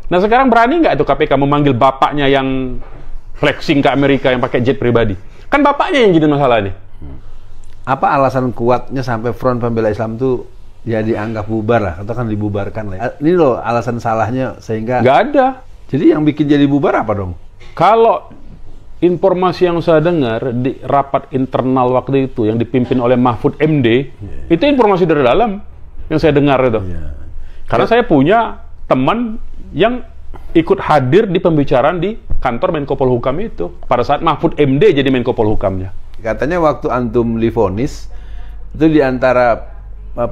Nah sekarang berani nggak itu KPK memanggil bapaknya yang flexing ke Amerika yang pakai jet pribadi? Kan bapaknya yang jadi masalah nih. Apa alasan kuatnya sampai Front Pembela Islam itu ya dianggap bubar lah, atau kan dibubarkan lah. Ini loh alasan salahnya sehingga Nggak ada. Jadi yang bikin jadi bubar apa dong? Kalau informasi yang saya dengar di rapat internal waktu itu yang dipimpin oleh Mahfud MD, itu informasi dari dalam yang saya dengar itu. Karena saya punya teman yang ikut hadir di pembicaraan di kantor Menko Polhukam itu pada saat Mahfud MD jadi Menko Polhukamnya. Katanya waktu antum divonis itu diantara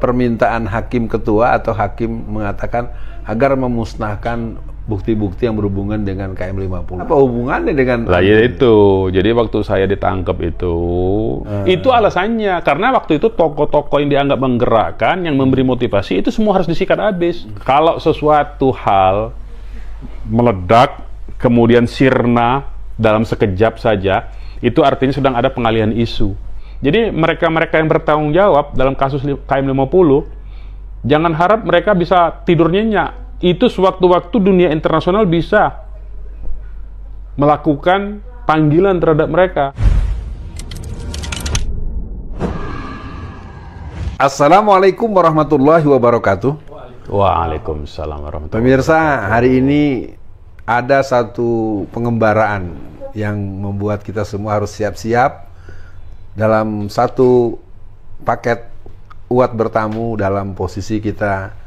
permintaan hakim ketua atau hakim mengatakan agar memusnahkan bukti-bukti yang berhubungan dengan KM 50. Apa hubungannya dengan... Lah ya itu, jadi waktu saya ditangkap itu alasannya. Karena waktu itu tokoh-tokoh yang dianggap menggerakkan, yang memberi motivasi, itu semua harus disikat habis. Kalau sesuatu hal meledak, kemudian sirna dalam sekejap saja, itu artinya sedang ada pengalihan isu. Jadi mereka-mereka yang bertanggung jawab dalam kasus KM 50, jangan harap mereka bisa tidur nyenyak. Itu sewaktu-waktu dunia internasional bisa melakukan panggilan terhadap mereka. Assalamualaikum warahmatullahi wabarakatuh. Waalaikumsalam warahmatullahi wabarakatuh. Pemirsa, hari ini ada satu pengembaraan yang membuat kita semua harus siap-siap dalam satu paket uat bertamu dalam posisi kita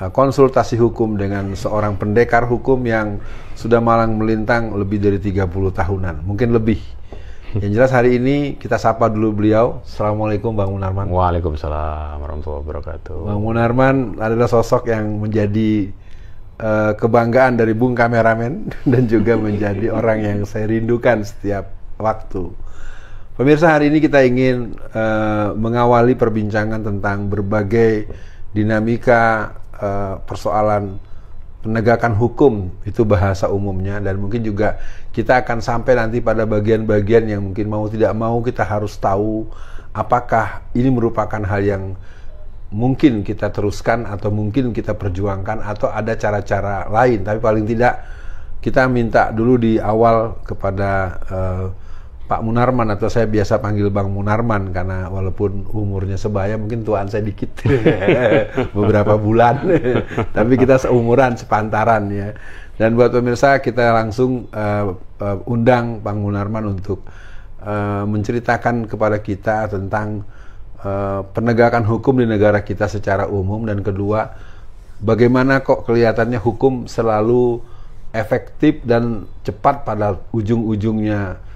konsultasi hukum dengan seorang pendekar hukum yang sudah malang melintang lebih dari 30 tahunan, mungkin lebih. Yang jelas hari ini kita sapa dulu beliau. Assalamualaikum Bang Munarman. Waalaikumsalam warahmatullahi wabarakatuh. Bang Munarman adalah sosok yang menjadi kebanggaan dari Bung Kameramen dan juga menjadi orang yang saya rindukan setiap waktu. Pemirsa, hari ini kita ingin mengawali perbincangan tentang berbagai dinamika persoalan penegakan hukum, itu bahasa umumnya, dan mungkin juga kita akan sampai nanti pada bagian-bagian yang mungkin mau tidak mau kita harus tahu apakah ini merupakan hal yang mungkin kita teruskan atau mungkin kita perjuangkan atau ada cara-cara lain. Tapi paling tidak kita minta dulu di awal kepada Pak Munarman, atau saya biasa panggil Bang Munarman karena walaupun umurnya sebaya, mungkin tuaan saya dikit beberapa bulan, tapi kita seumuran, sepantaran ya. Dan buat pemirsa, kita langsung undang Bang Munarman untuk menceritakan kepada kita tentang penegakan hukum di negara kita secara umum, dan kedua, bagaimana kok kelihatannya hukum selalu efektif dan cepat pada ujung-ujungnya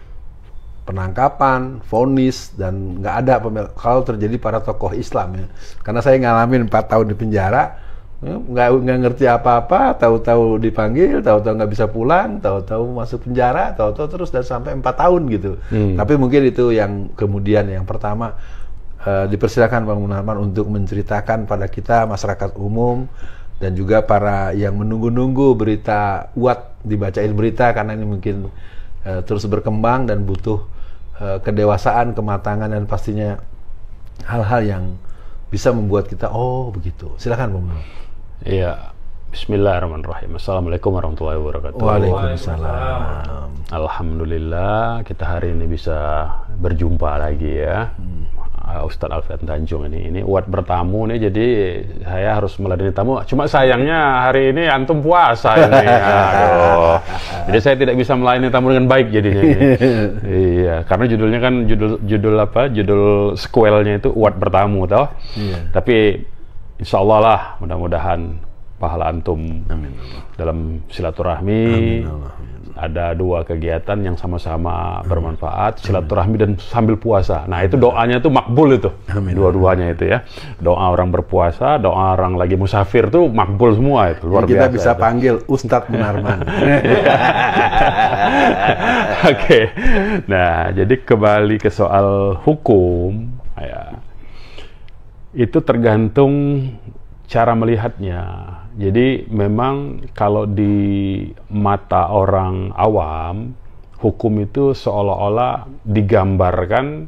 penangkapan, vonis, dan nggak ada kalau terjadi para tokoh Islam ya. Karena saya ngalamin 4 tahun di penjara, nggak ngerti apa-apa, tahu-tahu dipanggil, tahu-tahu nggak bisa pulang, tahu-tahu masuk penjara, tahu-tahu terus dan sampai 4 tahun gitu. Tapi mungkin itu yang kemudian yang pertama, dipersilakan Bang Munarman untuk menceritakan pada kita masyarakat umum dan juga para yang menunggu-nunggu berita uat, dibacain berita karena ini mungkin terus berkembang dan butuh kedewasaan, kematangan, dan pastinya hal-hal yang bisa membuat kita begitu. Silakan Bang. Iya. Bismillahirrahmanirrahim. Assalamualaikum warahmatullahi wabarakatuh. Waalaikumsalam. Alhamdulillah kita hari ini bisa berjumpa lagi ya. Ustadz Alfian Tanjung ini uat bertamu nih, jadi saya harus meladeni tamu. Cuma sayangnya hari ini antum puasa ini. Aduh. Jadi saya tidak bisa melayani tamu dengan baik jadinya. Iya, karena judulnya kan judul apa? Judul sequelnya itu uat bertamu, toh. Iya. Tapi insya Allah lah, mudah-mudahan pahala antum dalam silaturahmi. Amin. Ada 2 kegiatan yang sama-sama bermanfaat, silaturahmi dan sambil puasa. Nah itu doanya tuh makbul itu, dua-duanya itu ya. Doa orang berpuasa, doa orang lagi musafir tuh makbul semua itu, luar biasa. Kita bisa itu panggil Ustadz Munarman. Oke. Nah jadi kembali ke soal hukum, ya, itu tergantung cara melihatnya. Jadi memang kalau di mata orang awam, hukum itu seolah-olah digambarkan,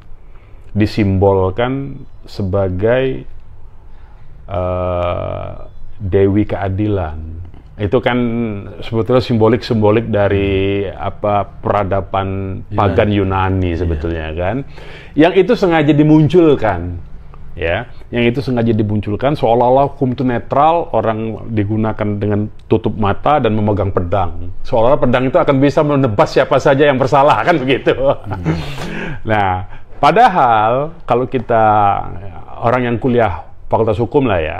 disimbolkan sebagai dewi keadilan. Itu kan sebetulnya simbolik dari peradaban pagan Yunani sebetulnya kan. Yang itu sengaja dimunculkan, ya. Yang itu sengaja dimunculkan seolah-olah hukum itu netral, orang digunakan dengan tutup mata dan memegang pedang. Seolah-olah pedang itu akan bisa menebas siapa saja yang bersalah, kan begitu. Nah, padahal kalau kita orang yang kuliah Fakultas Hukum lah ya,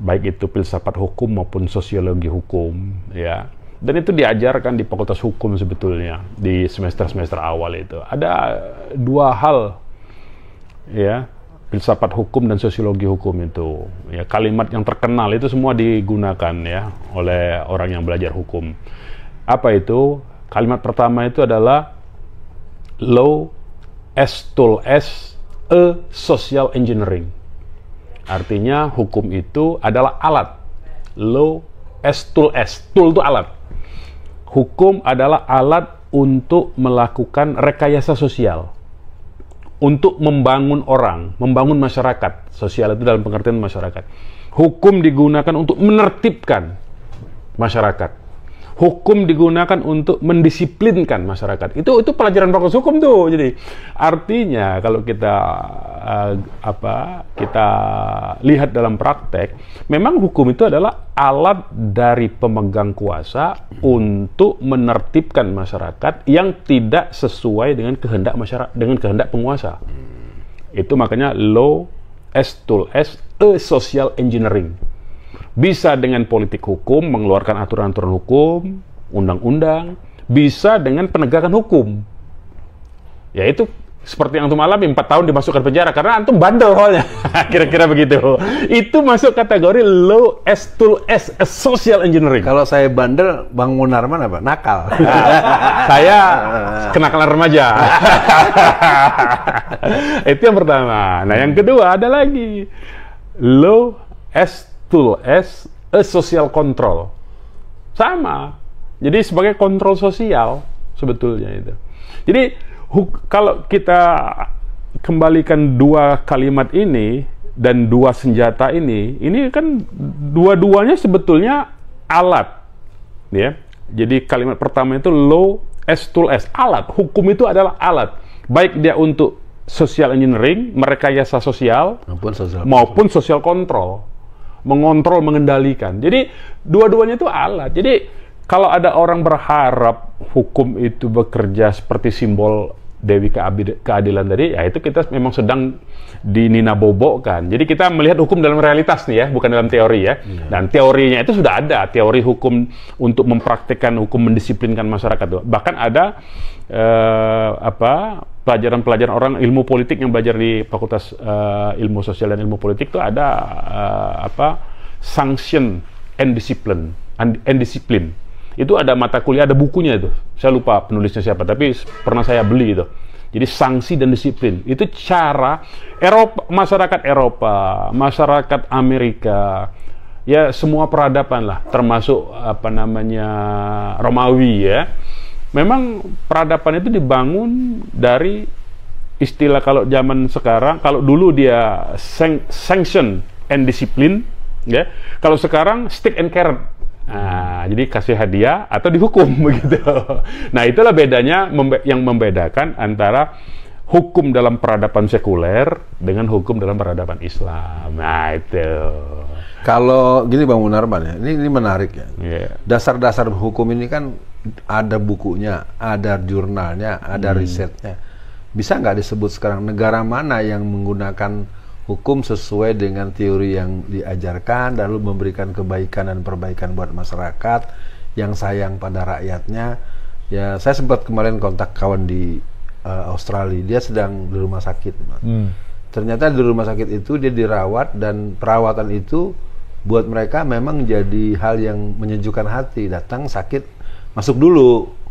baik itu filsafat hukum maupun sosiologi hukum, ya. Dan itu diajarkan di Fakultas Hukum sebetulnya di semester-semester awal itu. Ada dua hal, ya, filsafat hukum dan sosiologi hukum itu. Ya, kalimat yang terkenal itu semua digunakan ya oleh orang yang belajar hukum. Apa itu? Kalimat pertama itu adalah law as tool as a social engineering. Artinya hukum itu adalah alat. Law as tool as. Tool itu alat. Hukum adalah alat untuk melakukan rekayasa sosial. Untuk membangun orang, membangun masyarakat. Sosial itu dalam pengertian masyarakat. Hukum digunakan untuk menertibkan masyarakat. Hukum digunakan untuk mendisiplinkan masyarakat. Itu pelajaran fakultas hukum tuh. Jadi artinya kalau kita kita lihat dalam praktek, memang hukum itu adalah alat dari pemegang kuasa untuk menertibkan masyarakat yang tidak sesuai dengan kehendak masyarakat, dengan kehendak penguasa. Itu makanya law as tool as a social engineering. Bisa dengan politik hukum, mengeluarkan aturan-aturan hukum, undang-undang, bisa dengan penegakan hukum. Ya itu seperti yang antum alami 4 tahun dimasukkan penjara karena antum bandel soalnya. Kira-kira begitu. Itu masuk kategori law as tool as a social engineering. Kalau saya bandel, Bang Munarman apa? Nakal. Saya kenakalan remaja. Itu yang pertama. Nah, yang kedua ada lagi law as tool as a social control. Sama. Jadi sebagai kontrol sosial sebetulnya itu. Jadi kalau kita kembalikan dua kalimat ini dan dua senjata ini kan dua-duanya sebetulnya alat. Ya. Jadi kalimat pertama itu law as tool as, alat. Hukum itu adalah alat. Baik dia untuk social engineering, merekayasa sosial maupun social control. Mengontrol, mengendalikan. Jadi dua-duanya itu alat. Jadi kalau ada orang berharap hukum itu bekerja seperti simbol Dewi Keadilan tadi, ya itu kita memang sedang dininabobokan. Jadi kita melihat hukum dalam realitas nih ya, bukan dalam teori ya. Dan teorinya itu sudah ada, teori hukum untuk mempraktikkan hukum, mendisiplinkan masyarakat. Bahkan ada pelajaran-pelajaran orang ilmu politik yang belajar di Fakultas Ilmu Sosial dan Ilmu Politik itu ada sanction and discipline. Itu ada mata kuliah, ada bukunya itu. Saya lupa penulisnya siapa, tapi pernah saya beli itu. Jadi sanksi dan disiplin itu cara masyarakat Eropa, masyarakat Amerika, ya semua peradaban lah, termasuk Romawi ya. Memang peradaban itu dibangun dari istilah, kalau zaman sekarang, kalau dulu dia sanction and discipline, ya. Kalau sekarang stick and carrot. Nah, jadi kasih hadiah atau dihukum begitu. Nah, itulah bedanya yang membedakan antara hukum dalam peradaban sekuler dengan hukum dalam peradaban Islam. Nah, itu. Kalau gini Bang Munarman ya, ini menarik ya. Yeah. Dasar-dasar hukum ini kan ada bukunya, ada jurnalnya, ada risetnya. Bisa nggak disebut sekarang negara mana yang menggunakan hukum sesuai dengan teori yang diajarkan, lalu memberikan kebaikan dan perbaikan buat masyarakat, yang sayang pada rakyatnya? Ya, saya sempat kemarin kontak kawan di Australia, dia sedang di rumah sakit. Ternyata di rumah sakit itu dia dirawat, dan perawatan itu buat mereka memang jadi hal yang menyejukkan hati. Datang sakit, masuk dulu.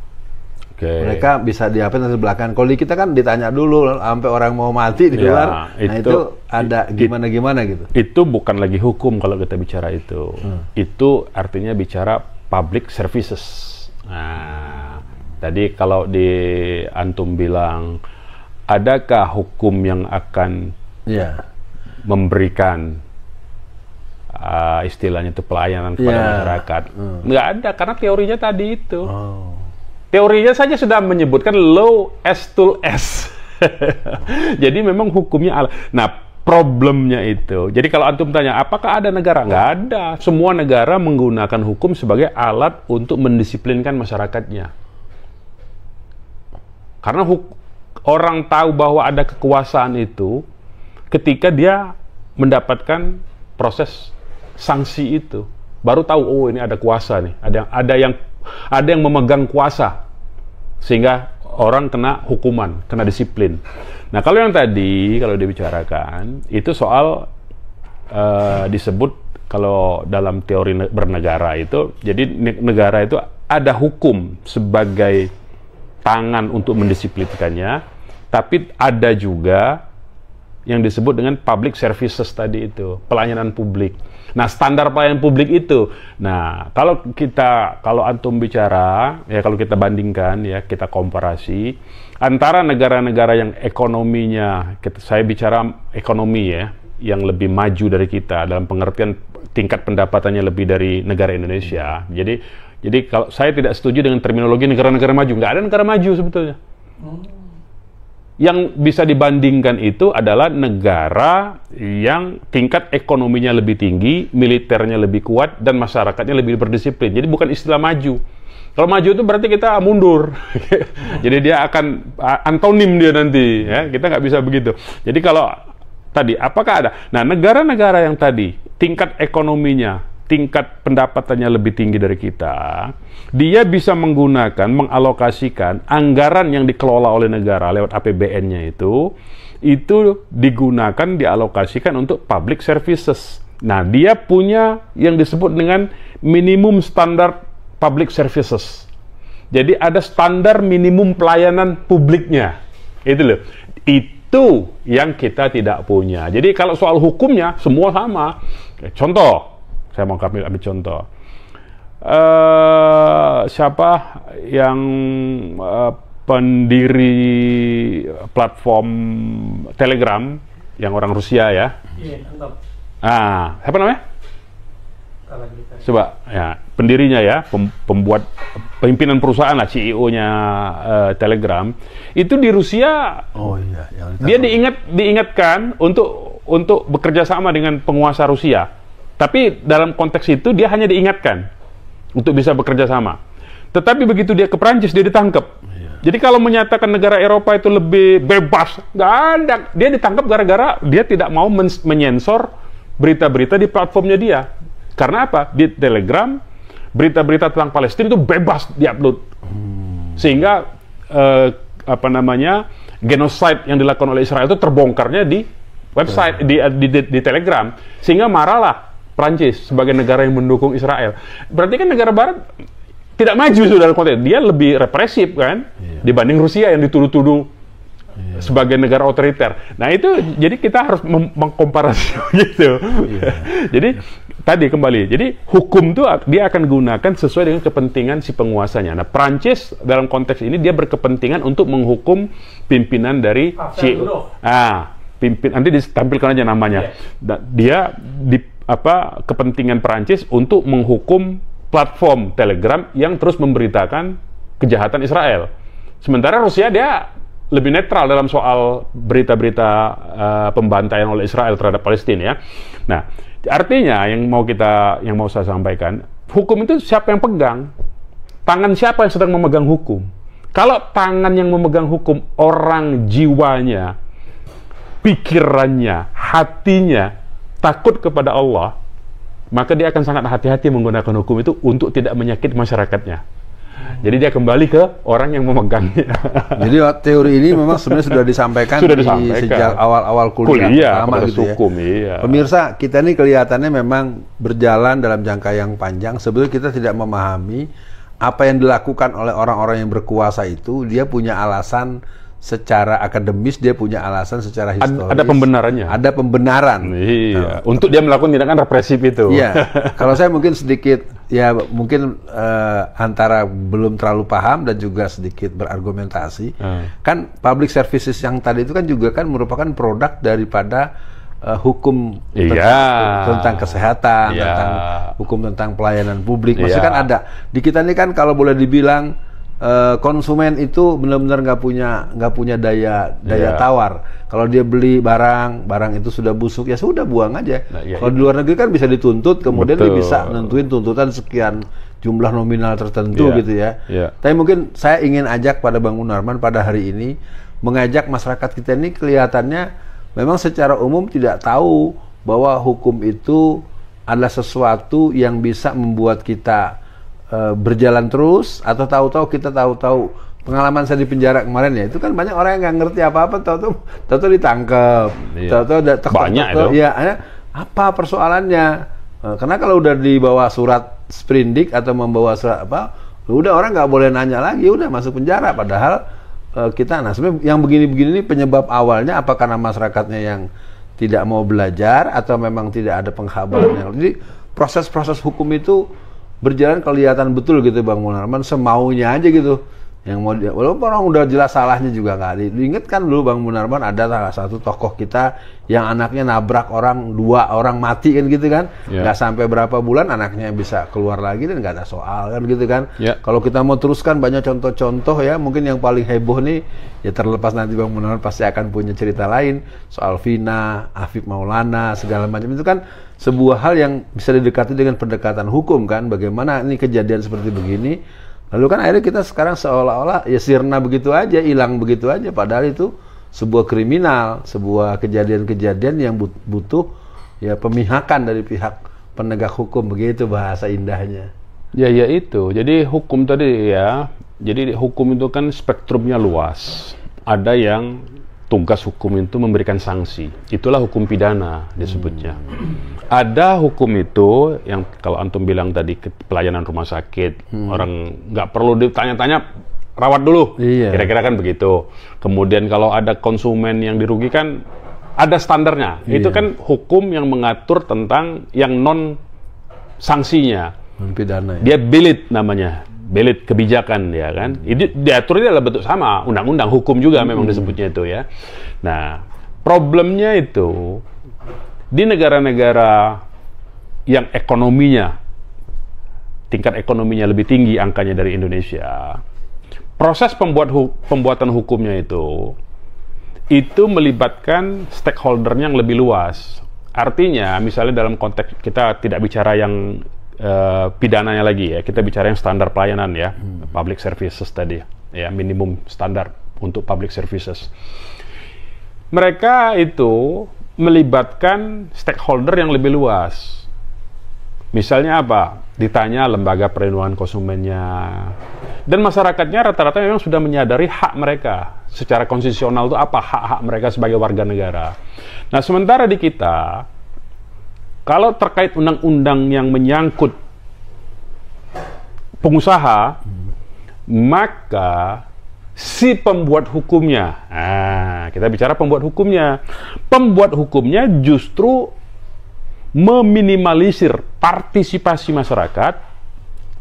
Mereka bisa diapain dari belakang. Kalau di kita kan ditanya dulu sampai orang mau mati di luar. Nah itu ada gimana gitu. Itu bukan lagi hukum kalau kita bicara itu. Itu artinya bicara public services. Nah, tadi kalau di antum bilang, adakah hukum yang akan memberikan istilahnya itu pelayanan kepada masyarakat. Nggak ada, karena teorinya tadi itu. Teorinya saja sudah menyebutkan low as tool S. Jadi memang hukumnya Nah, problemnya itu. Jadi kalau antum tanya, apakah ada negara? Nggak ada. Semua negara menggunakan hukum sebagai alat untuk mendisiplinkan masyarakatnya. Karena orang tahu bahwa ada kekuasaan itu ketika dia mendapatkan proses sanksi itu. Baru tahu, oh ini ada kuasa nih. Ada yang memegang kuasa. Sehingga orang kena hukuman, kena disiplin. Nah, kalau yang tadi, kalau dibicarakan, itu soal disebut, kalau dalam teori bernegara itu, jadi negara itu ada hukum sebagai tangan untuk mendisiplinkannya, tapi ada juga yang disebut dengan public services tadi itu, pelayanan publik. Nah, standar pelayanan publik itu. Nah, kalau antum bicara, ya kalau kita bandingkan, ya kita komparasi antara negara-negara yang ekonominya, saya bicara ekonomi ya, yang lebih maju dari kita dalam pengertian tingkat pendapatannya lebih dari negara Indonesia. Jadi kalau saya tidak setuju dengan terminologi negara-negara maju, nggak ada negara maju sebetulnya. Yang bisa dibandingkan itu adalah negara yang tingkat ekonominya lebih tinggi, militernya lebih kuat, dan masyarakatnya lebih berdisiplin. Jadi bukan istilah maju. Kalau maju itu berarti kita mundur. Jadi dia akan antonim dia nanti. Ya? Kita nggak bisa begitu. Jadi kalau tadi, apakah ada? Nah, negara-negara yang tadi tingkat ekonominya, tingkat pendapatannya lebih tinggi dari kita, dia bisa menggunakan, mengalokasikan anggaran yang dikelola oleh negara lewat APBN-nya itu digunakan, dialokasikan untuk public services. Nah, dia punya yang disebut dengan minimum standar public services. Jadi ada standar minimum pelayanan publiknya. Itu loh. Itu yang kita tidak punya. Jadi kalau soal hukumnya, semua sama. Contoh, saya mau ambil contoh. Siapa yang pendiri platform Telegram yang orang Rusia ya? Siapa namanya? Coba ya, pendirinya ya, pembuat pimpinan perusahaan lah, CEO-nya Telegram. Itu di Rusia. Oh iya, dia diingatkan untuk bekerja sama dengan penguasa Rusia. Tapi dalam konteks itu dia hanya diingatkan untuk bisa bekerja sama. Tetapi begitu dia ke Prancis, dia ditangkap. Jadi kalau menyatakan negara Eropa itu lebih bebas, nggak ada. Dia ditangkap gara-gara dia tidak mau menyensor berita-berita di platformnya dia. Karena apa? Di Telegram, berita-berita tentang Palestina itu bebas diupload. Sehingga genocide yang dilakukan oleh Israel itu terbongkarnya di website, di Telegram. Sehingga marahlah Prancis sebagai negara yang mendukung Israel. Berarti kan negara Barat tidak maju dalam konteks. Dia lebih represif kan dibanding Rusia yang dituduh-tuduh sebagai negara otoriter. Nah itu jadi kita harus mengkomparasi gitu. Jadi tadi kembali. Jadi hukum itu dia akan gunakan sesuai dengan kepentingan si penguasanya. Nah Prancis dalam konteks ini dia berkepentingan untuk menghukum pimpinan dari nanti ditampilkan aja namanya. Dia kepentingan Perancis untuk menghukum platform Telegram yang terus memberitakan kejahatan Israel. Sementara Rusia dia lebih netral dalam soal berita-berita pembantaian oleh Israel terhadap Palestina ya. Nah, artinya yang mau saya sampaikan, hukum itu siapa yang pegang? Tangan siapa yang sedang memegang hukum? Kalau tangan yang memegang hukum orang jiwanya, pikirannya, hatinya takut kepada Allah, maka dia akan sangat hati-hati menggunakan hukum itu untuk tidak menyakiti masyarakatnya. Jadi dia kembali ke orang yang memegangnya. Jadi teori ini memang sebenarnya sudah disampaikan sejak awal-awal kuliah pertama gitu hukum, ya. Pemirsa, kita ini kelihatannya memang berjalan dalam jangka yang panjang. Sebetulnya kita tidak memahami apa yang dilakukan oleh orang-orang yang berkuasa itu. Dia punya alasan secara akademis, dia punya alasan secara historis. Ada pembenarannya. Ada pembenaran. Iya. Untuk dia melakukan tindakan represif itu. Iya. Kalau saya mungkin sedikit, ya mungkin antara belum terlalu paham dan juga sedikit berargumentasi. Kan public services yang tadi itu kan juga kan merupakan produk daripada hukum Iya. tentang kesehatan, Iya. tentang hukum tentang pelayanan publik. Maksudnya Iya. kan ada di kita ini kan kalau boleh dibilang konsumen itu benar-benar nggak punya daya Iya. tawar. Kalau dia beli barang itu sudah busuk, ya sudah buang aja. Nah, iya, Kalau di luar negeri kan bisa dituntut, kemudian dia Betul. bisa nentuin tuntutan sekian jumlah nominal tertentu Iya. gitu ya. Iya. Tapi mungkin saya ingin ajak pada Bang Munarman pada hari ini mengajak masyarakat kita ini kelihatannya memang secara umum tidak tahu bahwa hukum itu adalah sesuatu yang bisa membuat kita berjalan terus, atau tahu-tahu pengalaman saya di penjara kemarin ya, itu kan banyak orang yang nggak ngerti apa-apa, tahu-tahu ditangkap, Iya. tahu-tahu Banyak itu. ya, apa persoalannya? Karena kalau udah dibawa surat sprindik atau membawa surat apa, udah orang nggak boleh nanya lagi, udah masuk penjara. Padahal nah sebenarnya yang begini-begini ini penyebab awalnya apa karena masyarakatnya yang tidak mau belajar atau memang tidak ada penghabaran. Jadi proses-proses hukum itu berjalan kelihatan betul gitu Bang Munarman, semaunya aja gitu. Yang mau walaupun orang udah jelas salahnya juga nggak diingatkan dulu Bang Munarman, ada salah satu tokoh kita yang anaknya nabrak orang, 2 orang mati kan gitu kan, nggak sampai berapa bulan anaknya bisa keluar lagi dan nggak ada soal kan gitu kan. Kalau kita mau teruskan banyak contoh-contoh ya, mungkin yang paling heboh nih ya terlepas nanti Bang Munarman pasti akan punya cerita lain soal Vina, Afif Maulana segala macam, itu kan sebuah hal yang bisa didekati dengan pendekatan hukum kan, bagaimana ini kejadian seperti begini. Lalu kan akhirnya kita sekarang seolah-olah ya sirna begitu aja, hilang begitu aja, padahal itu sebuah kriminal, sebuah kejadian-kejadian yang butuh ya pemihakan dari pihak penegak hukum, begitu bahasa indahnya. Ya itu. Jadi hukum tadi ya. Jadi hukum itu kan spektrumnya luas. Ada yang tugas hukum itu memberikan sanksi. Itulah hukum pidana disebutnya. Ada hukum itu yang kalau antum bilang tadi pelayanan rumah sakit, orang nggak perlu ditanya-tanya, rawat dulu. Iya. Kira-kira kan begitu. Kemudian kalau ada konsumen yang dirugikan, ada standarnya. Iya. Itu kan hukum yang mengatur tentang yang non sanksinya. Pidana ya. Dia belit namanya, belit kebijakan ya kan. Ini diaturnya adalah bentuk sama, undang-undang hukum juga memang disebutnya itu ya. Nah, problemnya itu di negara-negara yang ekonominya, tingkat ekonominya lebih tinggi angkanya dari Indonesia, proses pembuatan hukumnya itu melibatkan stakeholder-nya yang lebih luas. Artinya, misalnya dalam konteks kita tidak bicara yang pidananya lagi ya, kita bicara yang standar pelayanan ya, public services tadi ya, minimum standar untuk public services. Mereka itu melibatkan stakeholder yang lebih luas. Misalnya apa? Ditanya lembaga perlindungan konsumennya. Dan masyarakatnya rata-rata memang sudah menyadari hak mereka. Secara konstitusional itu apa hak-hak mereka sebagai warga negara. Nah, sementara di kita, kalau terkait undang-undang yang menyangkut pengusaha, maka si pembuat hukumnya, kita bicara pembuat hukumnya. Pembuat hukumnya justru meminimalisir partisipasi masyarakat,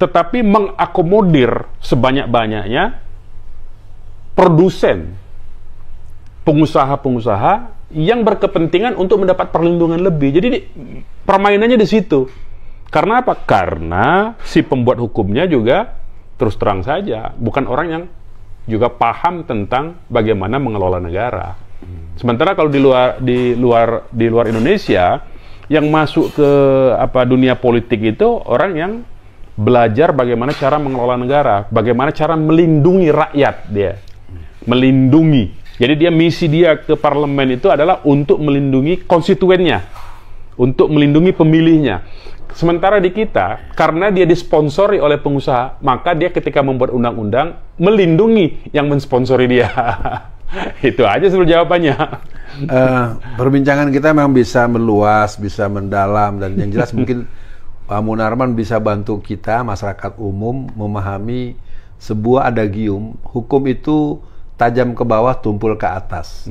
tetapi mengakomodir sebanyak-banyaknya produsen, pengusaha-pengusaha yang berkepentingan untuk mendapat perlindungan lebih. Jadi permainannya di situ. Karena apa? Karena si pembuat hukumnya juga terus terang saja bukan orang yang juga paham tentang bagaimana mengelola negara. Sementara kalau di luar Indonesia yang masuk ke dunia politik itu orang yang belajar bagaimana cara mengelola negara, bagaimana cara melindungi rakyat dia. Melindungi. Jadi misi dia ke parlemen itu adalah untuk melindungi konstituennya, untuk melindungi pemilihnya. Sementara di kita, karena dia disponsori oleh pengusaha, maka dia ketika membuat undang-undang melindungi yang mensponsori dia. Itu aja sebenarnya jawabannya. Perbincangan kita memang bisa meluas, bisa mendalam, dan yang jelas mungkin Pak Munarman bisa bantu kita, masyarakat umum, memahami sebuah adagium, hukum itu tajam ke bawah, tumpul ke atas.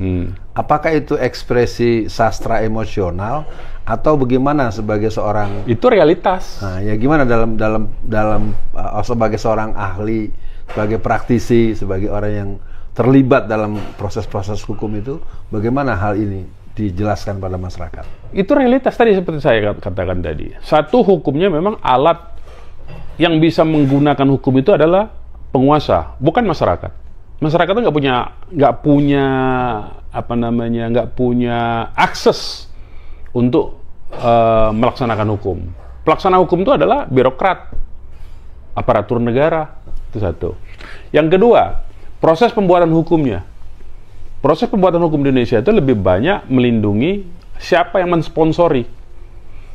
Apakah itu ekspresi sastra emosional atau bagaimana sebagai seorang? Itu realitas. Nah, ya gimana dalam sebagai seorang ahli, sebagai praktisi, sebagai orang yang terlibat dalam proses-proses hukum itu, bagaimana hal ini dijelaskan pada masyarakat? Itu realitas tadi seperti saya katakan tadi. Satu, hukumnya memang alat yang bisa menggunakan hukum itu adalah penguasa, bukan masyarakat. Masyarakat itu nggak punya akses untuk melaksanakan hukum. Pelaksana hukum itu adalah birokrat, aparatur negara. Itu satu. Yang kedua, proses pembuatan hukumnya. Proses pembuatan hukum di Indonesia itu lebih banyak melindungi siapa yang mensponsori.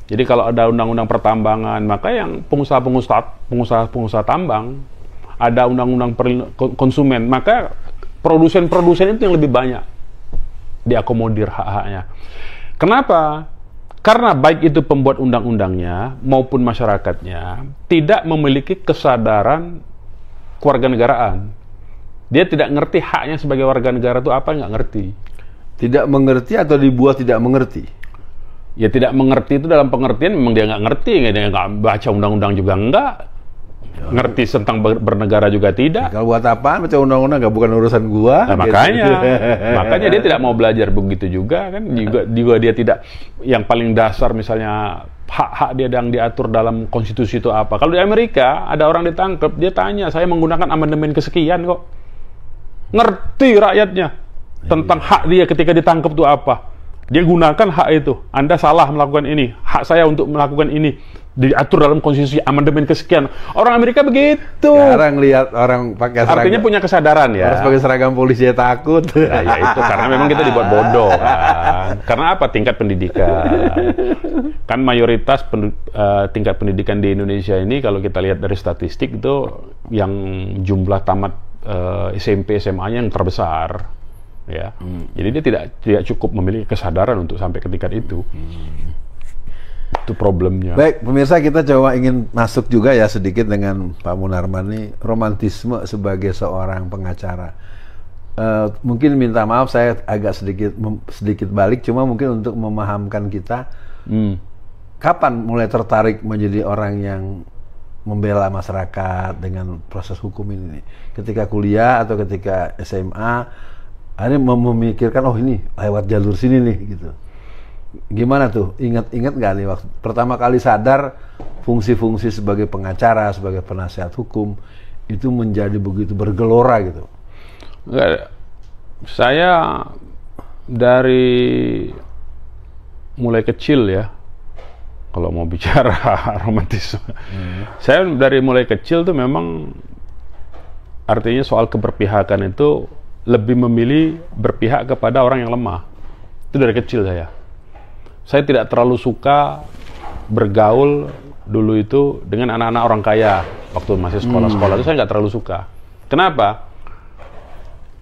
Jadi kalau ada undang-undang pertambangan, maka yang pengusaha tambang, ada undang-undang konsumen, maka produsen-produsen itu yang lebih banyak diakomodir hak-haknya. Kenapa? Karena baik itu pembuat undang-undangnya maupun masyarakatnya tidak memiliki kesadaran kewarganegaraan. Dia tidak ngerti haknya sebagai warga negara itu apa, nggak ngerti. Tidak mengerti atau dibuat tidak mengerti? Ya tidak mengerti itu dalam pengertian memang dia nggak ngerti, dia nggak baca undang-undang juga nggak, ngerti tentang bernegara juga tidak. Kalau buat apa? Baca undang-undang nggak, bukan urusan gua. Nah, makanya dia tidak mau belajar begitu juga kan. Juga dia tidak, yang paling dasar misalnya hak-hak dia yang diatur dalam konstitusi itu apa. Kalau di Amerika ada orang ditangkap, dia tanya, saya menggunakan amandemen kesekian kok. Ngerti rakyatnya tentang hak dia ketika ditangkap itu apa. Dia gunakan hak itu. Anda salah melakukan ini, hak saya untuk melakukan ini diatur dalam konstitusi amandemen kesekian. Orang Amerika begitu. Sekarang lihat orang pakai seragam. Artinya punya kesadaran ya. Harus pakai seragam polisi ya takut. Ya itu karena memang kita dibuat bodoh kan. Karena apa? Tingkat pendidikan. Kan mayoritas tingkat pendidikan di Indonesia ini kalau kita lihat dari statistik itu yang jumlah tamat SMP, SMA-nya yang terbesar, ya. Jadi dia tidak cukup memiliki kesadaran untuk sampai ke tingkat itu. Itu problemnya. Baik, pemirsa, kita coba ingin masuk juga ya sedikit dengan Pak Munarman ini, romantisme sebagai seorang pengacara. Mungkin minta maaf saya agak sedikit balik, cuma mungkin untuk memahamkan kita, kapan mulai tertarik menjadi orang yang membela masyarakat dengan proses hukum ini? Ketika kuliah atau ketika SMA, akhirnya memikirkan, oh ini lewat jalur sini nih gitu. Gimana tuh? Ingat nggak nih waktu pertama kali sadar fungsi-fungsi sebagai pengacara, sebagai penasihat hukum itu menjadi begitu bergelora gitu? Enggak, saya dari mulai kecil ya, kalau mau bicara romantisme, saya dari mulai kecil tuh memang artinya soal keberpihakan itu lebih memilih berpihak kepada orang yang lemah. Itu dari kecil saya. Saya tidak terlalu suka bergaul dulu itu dengan anak-anak orang kaya. Waktu masih sekolah-sekolah itu saya nggak terlalu suka. Kenapa?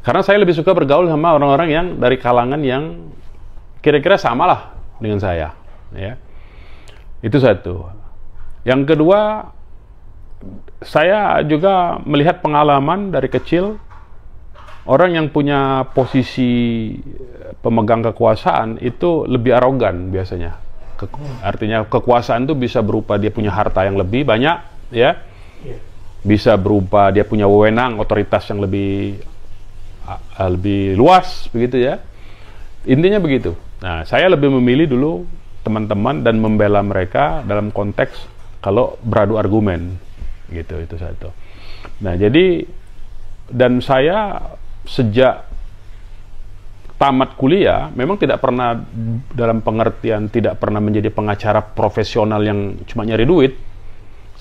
Karena saya lebih suka bergaul sama orang-orang yang dari kalangan yang kira-kira samalah dengan saya. Ya. Itu satu. Yang kedua, saya juga melihat pengalaman dari kecil, orang yang punya posisi pemegang kekuasaan itu lebih arogan biasanya. Artinya kekuasaan itu bisa berupa dia punya harta yang lebih banyak, ya. Bisa berupa dia punya wewenang, otoritas yang lebih luas, begitu ya. Intinya begitu. Nah, saya lebih memilih dulu teman-teman dan membela mereka dalam konteks kalau beradu argumen, gitu, itu satu. Nah, jadi dan saya sejak tamat kuliah memang tidak pernah dalam pengertian tidak pernah menjadi pengacara profesional yang cuma nyari duit.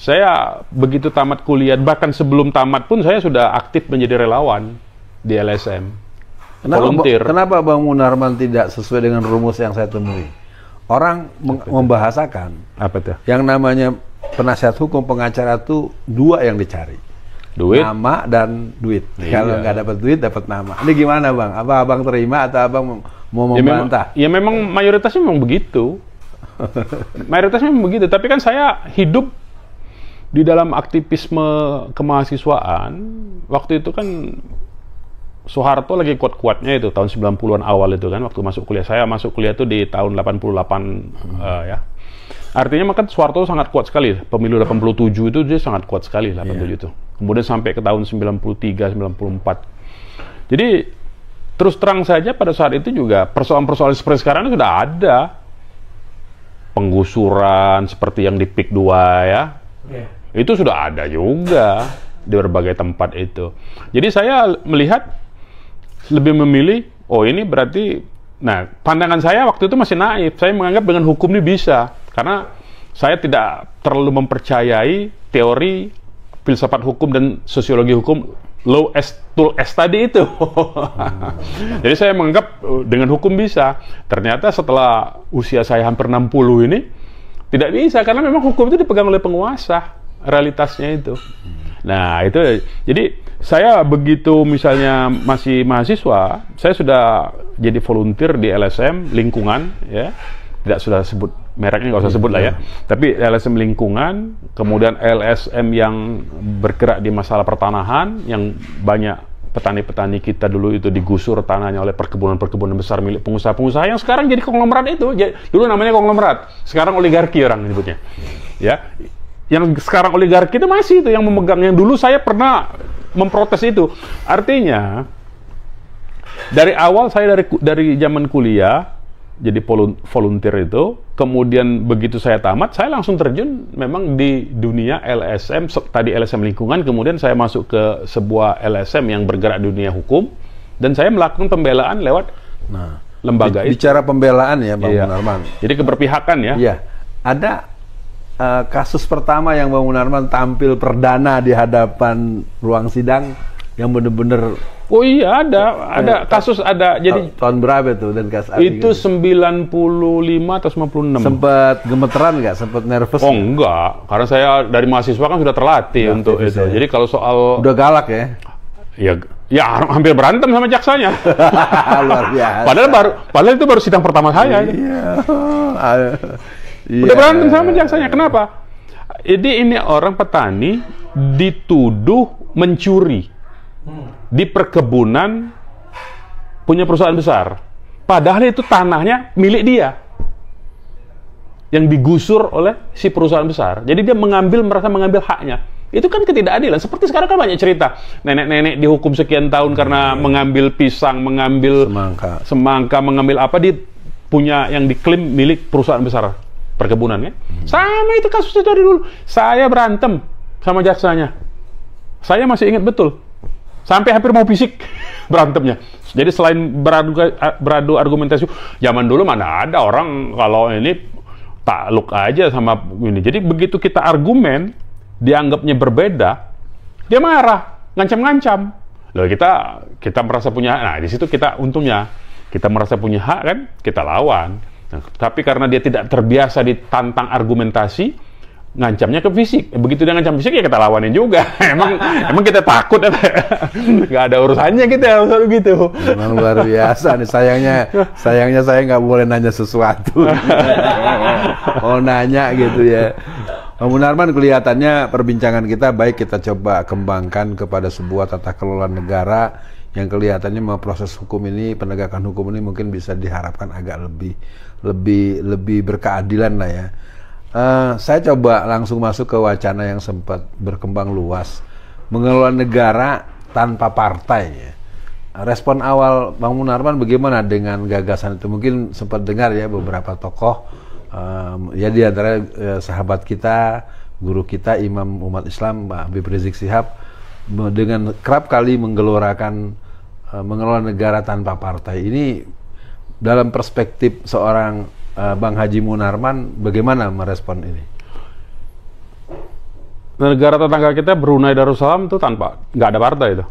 Saya begitu tamat kuliah, bahkan sebelum tamat pun saya sudah aktif menjadi relawan di LSM. Volunteer. Kenapa Bang Munarman tidak sesuai dengan rumus yang saya temui? Orang membahasakan apa itu? Yang namanya penasihat hukum, pengacara itu dua yang dicari. Duit, nama dan duit. Iya. Kalau nggak dapat duit, dapat nama. Ini gimana Bang? Apa Abang terima atau Abang mau membantah? Ya memang mayoritasnya memang begitu. Mayoritasnya memang begitu. Tapi kan saya hidup di dalam aktivisme kemahasiswaan. Waktu itu kan Soeharto lagi kuat-kuatnya itu tahun 90-an awal itu kan, waktu masuk kuliah. Saya masuk kuliah itu di tahun 88 ya. Artinya maka Soeharto sangat kuat sekali. Pemilu 87 itu dia sangat kuat sekali 87 itu. Kemudian sampai ke tahun 93, 94. Jadi terus terang saja pada saat itu juga persoalan-persoalan seperti sekarang ini sudah ada. Penggusuran seperti yang di PIK 2 ya. Itu sudah ada juga di berbagai tempat itu. Jadi saya melihat lebih memilih, oh ini berarti, nah pandangan saya waktu itu masih naif. Saya menganggap dengan hukum ini bisa. Karena saya tidak terlalu mempercayai teori filsafat hukum dan sosiologi hukum law as tool as tadi itu. Jadi saya menganggap dengan hukum bisa. Ternyata setelah usia saya hampir 60 ini tidak bisa, karena memang hukum itu dipegang oleh penguasa, realitasnya itu. Nah itu, jadi saya begitu misalnya masih mahasiswa, saya sudah jadi volunteer di LSM lingkungan ya. Tidak sudah sebut mereknya, nggak usah sebut lah ya. Tapi LSM lingkungan, kemudian LSM yang bergerak di masalah pertanahan, yang banyak petani-petani kita dulu itu digusur tanahnya oleh perkebunan-perkebunan besar milik pengusaha-pengusaha yang sekarang jadi konglomerat itu. Dulu namanya konglomerat, sekarang oligarki orang menyebutnya. Ya, yang sekarang oligarki itu masih itu yang memegang. Yang dulu saya pernah memprotes itu. Artinya dari awal saya dari zaman kuliah jadi volunteer itu, kemudian begitu saya tamat, saya langsung terjun memang di dunia LSM, tadi LSM lingkungan, kemudian saya masuk ke sebuah LSM yang bergerak di dunia hukum, dan saya melakukan pembelaan lewat lembaga itu. Bicara pembelaan ya, Bang Munarman. Jadi keberpihakan ya. Iya. Ada kasus pertama yang Bang Munarman tampil perdana di hadapan ruang sidang yang benar-benar. Oh iya, ada kasus, ada. Jadi tahun berapa itu dan kasus itu 95 atau 96. Sempat gemeteran nggak? Sempat nervous? Oh enggak, karena saya dari mahasiswa kan sudah terlatih untuk itu. Ya. Jadi kalau soal udah galak ya? Ya hampir berantem sama jaksanya. Luar biasa. Padahal itu baru sidang pertama saya. Iya. Udah berantem sama jaksanya. Kenapa? Jadi ini orang petani dituduh mencuri di perkebunan punya perusahaan besar, padahal itu tanahnya milik dia yang digusur oleh si perusahaan besar. Jadi dia merasa mengambil haknya. Itu kan ketidakadilan. Seperti sekarang kan banyak cerita nenek-nenek dihukum sekian tahun karena mengambil pisang, mengambil semangka, mengambil apa, di punya yang diklaim milik perusahaan besar perkebunan kan. Sama itu kasusnya dari dulu. Saya berantem sama jaksanya. Saya masih ingat betul. Sampai hampir mau fisik berantemnya. Jadi selain beradu argumentasi, zaman dulu mana ada orang kalau ini takluk aja sama ini. Jadi begitu kita argumen, dianggapnya berbeda, dia marah, ngancam-ngancam. Loh kita merasa punya hak. Nah di situ kita untungnya kita merasa punya hak kan, kita lawan. Nah, tapi karena dia tidak terbiasa ditantang argumentasi, ngancamnya ke fisik. Begitu dia ngancam fisik ya kita lawanin juga. emang kita takut ya. Nggak ada urusannya kita selalu gitu. Memang luar biasa nih. Sayangnya saya nggak boleh nanya sesuatu. Mau nanya gitu ya. Bang Munarman, kelihatannya perbincangan kita baik kita coba kembangkan kepada sebuah tata kelola negara yang kelihatannya proses hukum ini, penegakan hukum ini mungkin bisa diharapkan agak lebih berkeadilan lah ya. Saya coba langsung masuk ke wacana yang sempat berkembang luas, mengelola negara tanpa partai ya. Respon awal Bang Munarman bagaimana dengan gagasan itu? Mungkin sempat dengar ya beberapa tokoh, ya di antara sahabat kita, guru kita, Imam umat Islam, Pak Habib Rizik Syihab, dengan kerap kali menggelorakan mengelola negara tanpa partai. Ini dalam perspektif seorang Bang Haji Munarman, bagaimana merespon ini? Negara tetangga kita Brunei Darussalam itu nggak ada partai itu.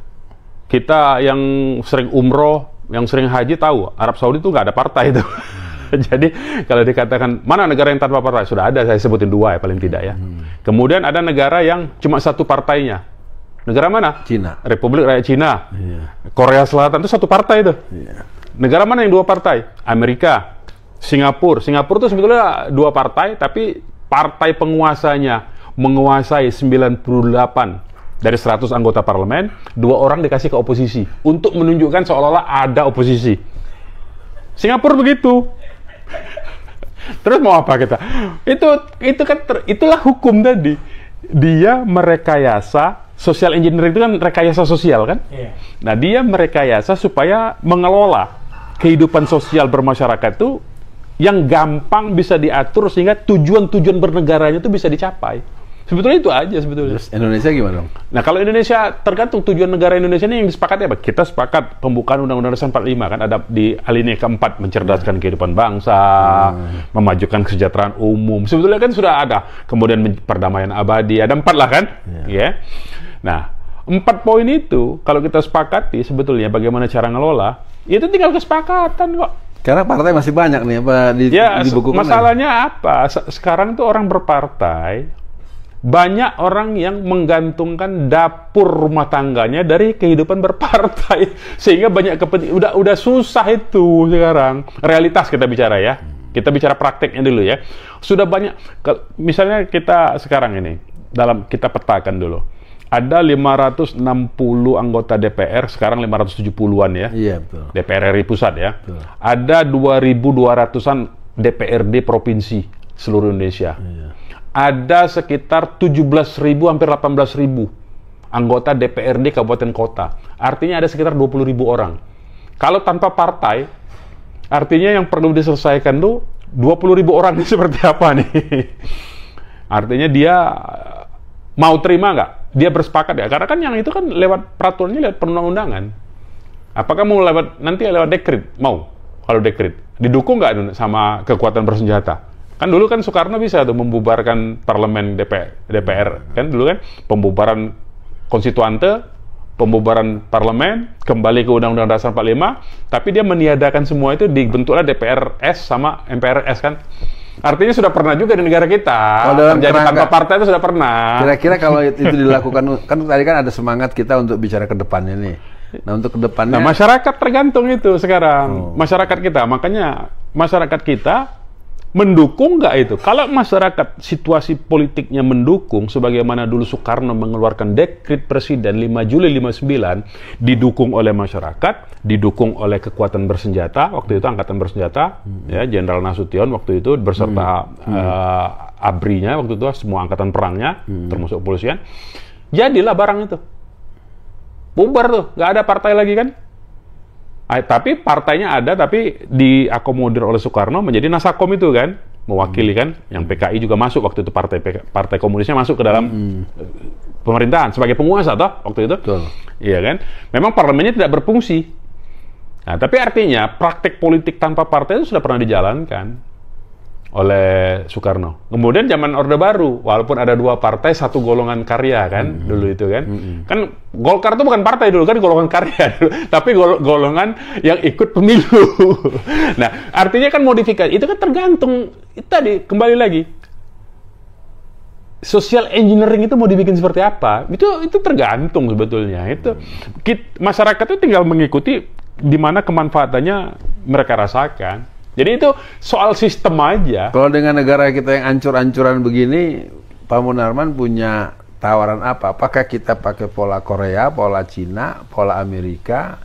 Kita yang sering umroh, yang sering haji tahu, Arab Saudi itu nggak ada partai itu. Jadi kalau dikatakan mana negara yang tanpa partai, sudah ada, saya sebutin 2 ya paling tidak ya. Kemudian ada negara yang cuma satu partainya. Negara mana? Cina. Republik Rakyat Cina. Korea Selatan itu satu partai itu. Negara mana yang 2 partai? Amerika. Singapura itu sebetulnya 2 partai, tapi partai penguasanya menguasai 98 dari 100 anggota parlemen, 2 orang dikasih ke oposisi untuk menunjukkan seolah-olah ada oposisi. Singapura begitu. Terus mau apa kita? Itulah hukum tadi. Dia merekayasa social engineering itu kan rekayasa sosial kan? Iya. Nah, dia merekayasa supaya mengelola kehidupan sosial bermasyarakat itu yang gampang bisa diatur sehingga tujuan-tujuan bernegaranya itu bisa dicapai. Sebetulnya itu aja sebetulnya. Terus Indonesia gimana dong? Nah, kalau Indonesia tergantung tujuan negara Indonesia ini yang disepakati apa? Kita sepakat pembukaan Undang-Undang Dasar 45 kan, ada di alinea keempat, mencerdaskan kehidupan bangsa, memajukan kesejahteraan umum. Sebetulnya kan sudah ada. Kemudian perdamaian abadi, ada 4 lah kan? Ya. Nah, 4 poin itu kalau kita sepakati sebetulnya bagaimana cara ngelola, itu tinggal kesepakatan kok. Karena partai masih banyak nih apa di buku masalahnya apa? Sekarang tuh orang berpartai, banyak orang yang menggantungkan dapur rumah tangganya dari kehidupan berpartai, sehingga banyak kepentingan. Udah susah itu sekarang. Realitas kita bicara ya. Kita bicara prakteknya dulu ya. Sudah banyak. Misalnya kita sekarang ini kita petakan dulu. Ada 560 anggota DPR, sekarang 570-an ya. Iya, betul. DPR RI pusat ya. Betul. Ada 2.200-an DPRD provinsi seluruh Indonesia. Iya. Ada sekitar 17.000, hampir 18.000 anggota DPRD kabupaten kota. Artinya ada sekitar 20.000 orang. Kalau tanpa partai, artinya yang perlu diselesaikan tuh 20.000 orang ini seperti apa nih? Artinya dia mau terima nggak? Dia bersepakat ya? Karena kan yang itu kan lewat peraturannya, lewat perundang-undangan. Apakah mau nanti lewat dekret? Mau. Kalau dekret. Didukung nggak sama kekuatan bersenjata? Kan dulu kan Soekarno bisa tuh membubarkan parlemen DPR kan dulu kan, pembubaran konstituante, pembubaran parlemen, kembali ke Undang-Undang Dasar 45, tapi dia meniadakan semua itu, dibentuklah DPRS sama MPRS kan. Artinya sudah pernah juga di negara kita. Terjadi tanpa partai itu sudah pernah. Kira-kira kalau itu dilakukan, kan tadi kan ada semangat kita untuk bicara ke depannya nih. Nah, untuk ke depannya. Nah, masyarakat tergantung itu sekarang. Masyarakat kita, makanya masyarakat kita mendukung nggak itu? Kalau masyarakat situasi politiknya mendukung, sebagaimana dulu Soekarno mengeluarkan dekret presiden 5 Juli 59, didukung oleh masyarakat, didukung oleh kekuatan bersenjata, waktu itu angkatan bersenjata, ya Jenderal Nasution waktu itu berserta ABRI-nya waktu itu, semua angkatan perangnya, termasuk kepolisian, jadilah barang itu. Bubar tuh, nggak ada partai lagi kan? Tapi partainya ada, tapi diakomodir oleh Soekarno menjadi Nasakom itu kan, mewakili kan, yang PKI juga masuk waktu itu, partai komunisnya masuk ke dalam pemerintahan sebagai penguasa toh waktu itu. Betul. Iya kan? Memang parlemennya tidak berfungsi. Nah, tapi artinya praktek politik tanpa partai itu sudah pernah dijalankan oleh Soekarno. Kemudian zaman Orde Baru, walaupun ada 2 partai, 1 golongan karya kan, dulu itu kan. Kan Golkar itu bukan partai dulu kan, golongan karya dulu, tapi golongan yang ikut pemilu. Nah, artinya kan modifikasi itu kan tergantung tadi, kembali lagi. Social engineering itu mau dibikin seperti apa? Itu tergantung sebetulnya. Itu masyarakat itu tinggal mengikuti di mana kemanfaatannya mereka rasakan. Jadi itu soal sistem aja. Kalau dengan negara kita yang ancur-ancuran begini, Pak Munarman punya tawaran apa? Apakah kita pakai pola Korea, pola Cina, pola Amerika,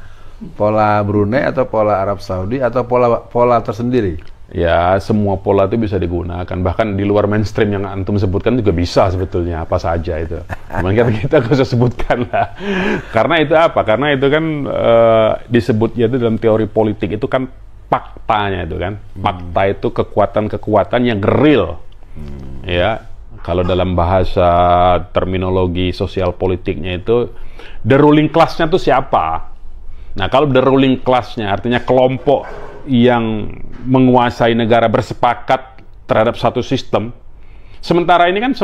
pola Brunei, atau pola Arab Saudi, atau pola tersendiri? Ya, semua pola itu bisa digunakan. Bahkan di luar mainstream yang antum sebutkan juga bisa sebetulnya, apa saja itu. Cuman kita nggak usah sebutkan lah. Karena itu apa? Karena itu kan disebutnya itu dalam teori politik itu kan faktanya itu kan. Fakta itu kekuatan-kekuatan yang real. Ya, kalau dalam bahasa terminologi sosial politiknya itu the ruling class-nya itu siapa? Nah, kalau the ruling class-nya artinya kelompok yang menguasai negara bersepakat terhadap satu sistem. Sementara ini kan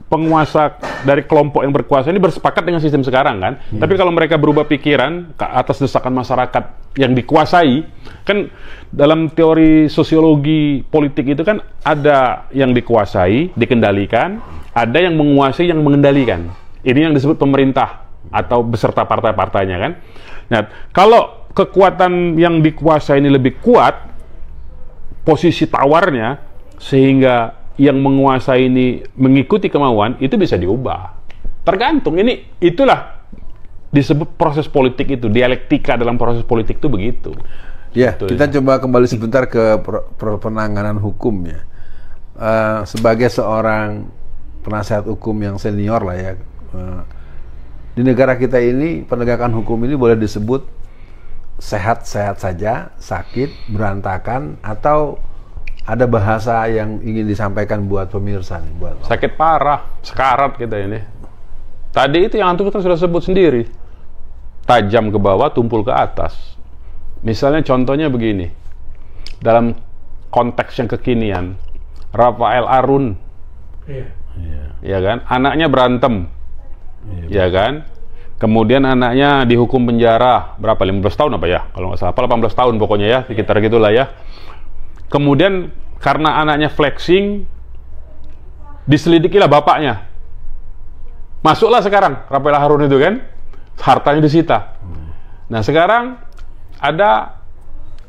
penguasa dari kelompok yang berkuasa ini bersepakat dengan sistem sekarang kan. Tapi kalau mereka berubah pikiran atas desakan masyarakat yang dikuasai, kan dalam teori sosiologi politik itu kan ada yang dikuasai, dikendalikan, ada yang menguasai, yang mengendalikan. Ini yang disebut pemerintah atau beserta partai-partainya kan. Nah, kalau kekuatan yang dikuasai ini lebih kuat, posisi tawarnya, sehingga yang menguasai ini mengikuti kemauan, itu bisa diubah. Tergantung, itulah disebut proses politik itu, dialektika dalam proses politik itu begitu. Ya, kita coba kembali sebentar ke penanganan hukum ya. Sebagai seorang penasihat hukum yang senior lah ya, di negara kita ini penegakan hukum ini boleh disebut sehat-sehat saja, sakit, berantakan, atau ada bahasa yang ingin disampaikan buat pemirsa nih, buat sakit parah, sekarat kita ini. Tadi itu yang antum kita sudah sebut sendiri, tajam ke bawah, tumpul ke atas. Misalnya contohnya begini, dalam konteks yang kekinian, Rafael Alun, ya kan, anaknya berantem, ya kan, kemudian anaknya dihukum penjara berapa, 15 tahun apa ya, kalau nggak salah, 18 tahun pokoknya ya, sekitar gitulah ya. Kemudian karena anaknya flexing, diselidikilah bapaknya. Masuklah sekarang Rafael Alun itu kan, hartanya disita. Nah sekarang ada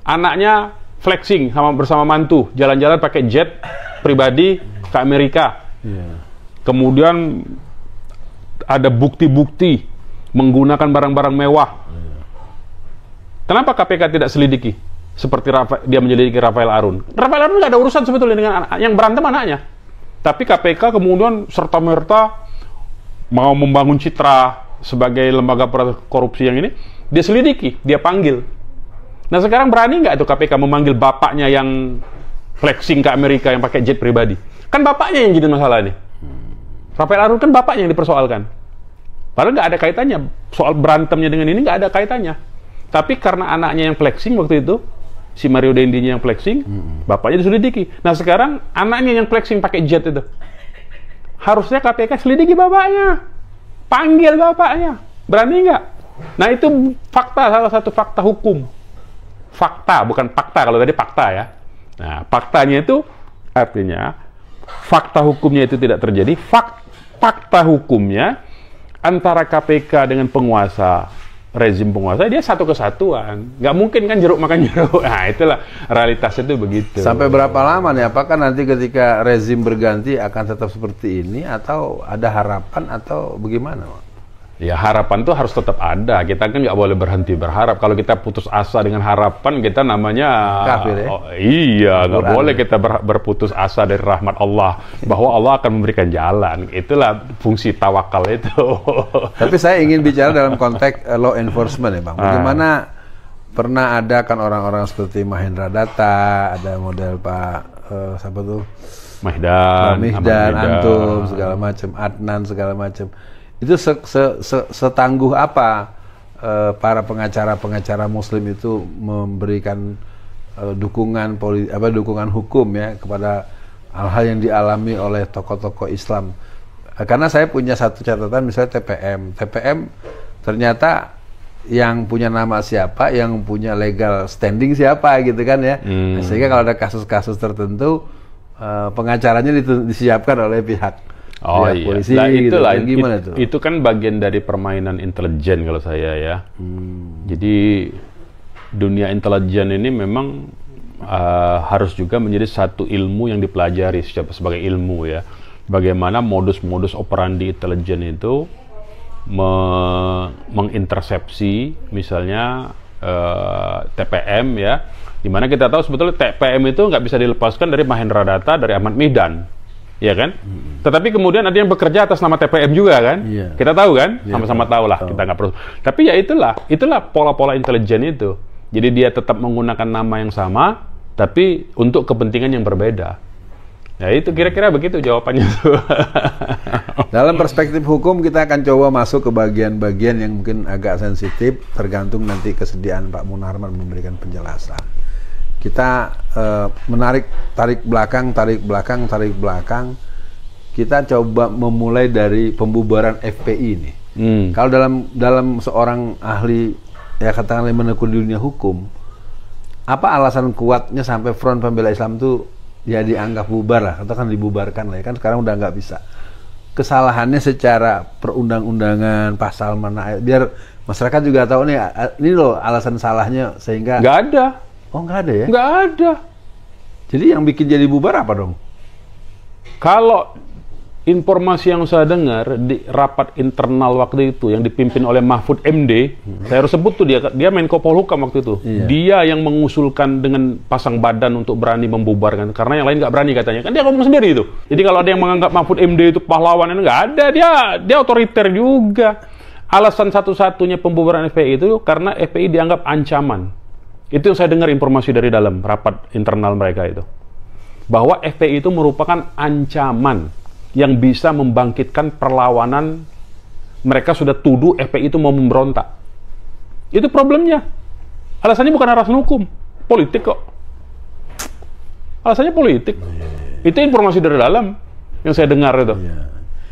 anaknya flexing bersama mantu, jalan-jalan pakai jet pribadi ke Amerika. Kemudian ada bukti-bukti menggunakan barang-barang mewah. Kenapa KPK tidak selidiki? Seperti dia menyelidiki Rafael Alun. Rafael Alun nggak ada urusan sebetulnya dengan yang berantem anaknya. Tapi KPK kemudian serta-merta mau membangun citra sebagai lembaga korupsi yang ini, dia selidiki, dia panggil. Nah sekarang berani nggak itu KPK memanggil bapaknya yang flexing ke Amerika yang pakai jet pribadi? Kan bapaknya yang jadi masalah ini. Rafael Alun kan bapaknya yang dipersoalkan. Padahal nggak ada kaitannya. Soal berantemnya dengan ini nggak ada kaitannya. Tapi karena anaknya yang flexing waktu itu, si Mario Dendi yang flexing, bapaknya diselidiki. Nah sekarang anaknya yang flexing pakai jet itu. Harusnya KPK selidiki bapaknya. Panggil bapaknya. Berani nggak? Nah itu fakta, salah satu fakta hukum. Fakta, bukan fakta. Kalau tadi fakta ya. Nah faktanya itu artinya fakta hukumnya itu tidak terjadi. Fakta hukumnya antara KPK dengan penguasa, rezim penguasa, dia satu kesatuan. Nggak mungkin kan jeruk makan jeruk. Nah, itulah realitasnya itu begitu. Sampai berapa lama nih? Apakah nanti ketika rezim berganti akan tetap seperti ini, atau ada harapan, atau bagaimana, Pak? Ya, harapan itu harus tetap ada. Kita kan nggak boleh berhenti berharap. Kalau kita putus asa dengan harapan, kita namanya kafir ya? Iya, nggak boleh kita berputus asa dari rahmat Allah, bahwa Allah akan memberikan jalan. Itulah fungsi tawakal itu. Tapi saya ingin bicara dalam konteks law enforcement ya Bang. Bagaimana pernah ada kan orang-orang seperti Mahendra Data, ada model Pak siapa tuh? Mihdan, Antum, segala macam, Adnan, segala macam. Itu setangguh apa para pengacara Muslim itu memberikan dukungan hukum ya kepada hal-hal yang dialami oleh tokoh-tokoh Islam. Karena saya punya satu catatan, misalnya TPM ternyata yang punya nama siapa, yang punya legal standing siapa gitu kan ya. Sehingga kalau ada kasus-kasus tertentu pengacaranya disiapkan oleh pihak polisi. Nah, itulah gitu. Gimana tuh? Itu kan bagian dari permainan intelijen kalau saya ya. Jadi dunia intelijen ini memang harus juga menjadi satu ilmu yang dipelajari sebagai ilmu ya. Bagaimana modus-modus operandi intelijen itu mengintersepsi misalnya TPM ya. Dimana kita tahu sebetulnya TPM itu nggak bisa dilepaskan dari Mahendra Data, dari Ahmad Mihdan. Ya kan? Tetapi kemudian ada yang bekerja atas nama TPM juga kan? Kita tahu kan? Sama-sama tahu lah. Kita nggak perlu. Tapi ya itulah pola-pola intelijen itu. Jadi dia tetap menggunakan nama yang sama, tapi untuk kepentingan yang berbeda. Ya itu kira-kira begitu jawabannya. Dalam perspektif hukum kita akan coba masuk ke bagian-bagian yang mungkin agak sensitif, tergantung nanti kesediaan Pak Munarman memberikan penjelasan. Kita tarik belakang. Kita coba memulai dari pembubaran FPI ini. Kalau dalam seorang ahli ya katakanlah menekuni dunia hukum, apa alasan kuatnya sampai Front Pembela Islam itu ya dianggap bubar lah, katakan dibubarkan lah ya kan, sekarang udah nggak bisa. Kesalahannya secara perundang-undangan, pasal mana, biar masyarakat juga tahu nih, ini loh alasan salahnya sehingga nggak ada. Oh nggak ada ya? Nggak ada. Jadi yang bikin jadi bubar apa dong? Kalau informasi yang saya dengar di rapat internal waktu itu yang dipimpin oleh Mahfud MD, saya harus sebut tuh dia Menko Polhukam waktu itu. Iya. Dia yang mengusulkan dengan pasang badan untuk berani membubarkan, karena yang lain nggak berani katanya. Kan dia ngomong sendiri itu. Jadi kalau ada yang menganggap Mahfud MD itu pahlawan, itu nggak ada. Dia otoriter juga. alasan satu-satunya pembubaran FPI itu karena FPI dianggap ancaman. Itu yang saya dengar informasi dari dalam rapat internal mereka itu. Bahwa FPI itu merupakan ancaman yang bisa membangkitkan perlawanan. Mereka sudah tuduh FPI itu mau memberontak. Itu problemnya. Alasannya bukan alasan hukum, politik kok. Alasannya politik. Itu informasi dari dalam yang saya dengar itu.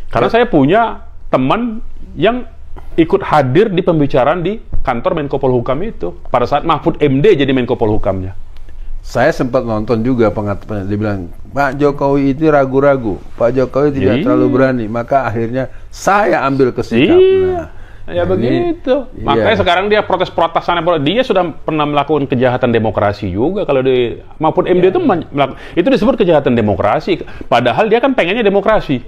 Karena saya punya teman yang ikut hadir di pembicaraan di kantor Menko Polhukam itu pada saat Mahfud MD jadi Menko Polhukamnya. Saya sempat nonton juga dia bilang Pak Jokowi itu ragu-ragu, Pak Jokowi tidak terlalu berani, maka akhirnya saya ambil kesikap. Ya begitu. Makanya sekarang dia protes-protes sana. Dia sudah pernah melakukan kejahatan demokrasi juga. Kalau di Mahfud MD itu disebut kejahatan demokrasi. Padahal dia kan pengennya demokrasi.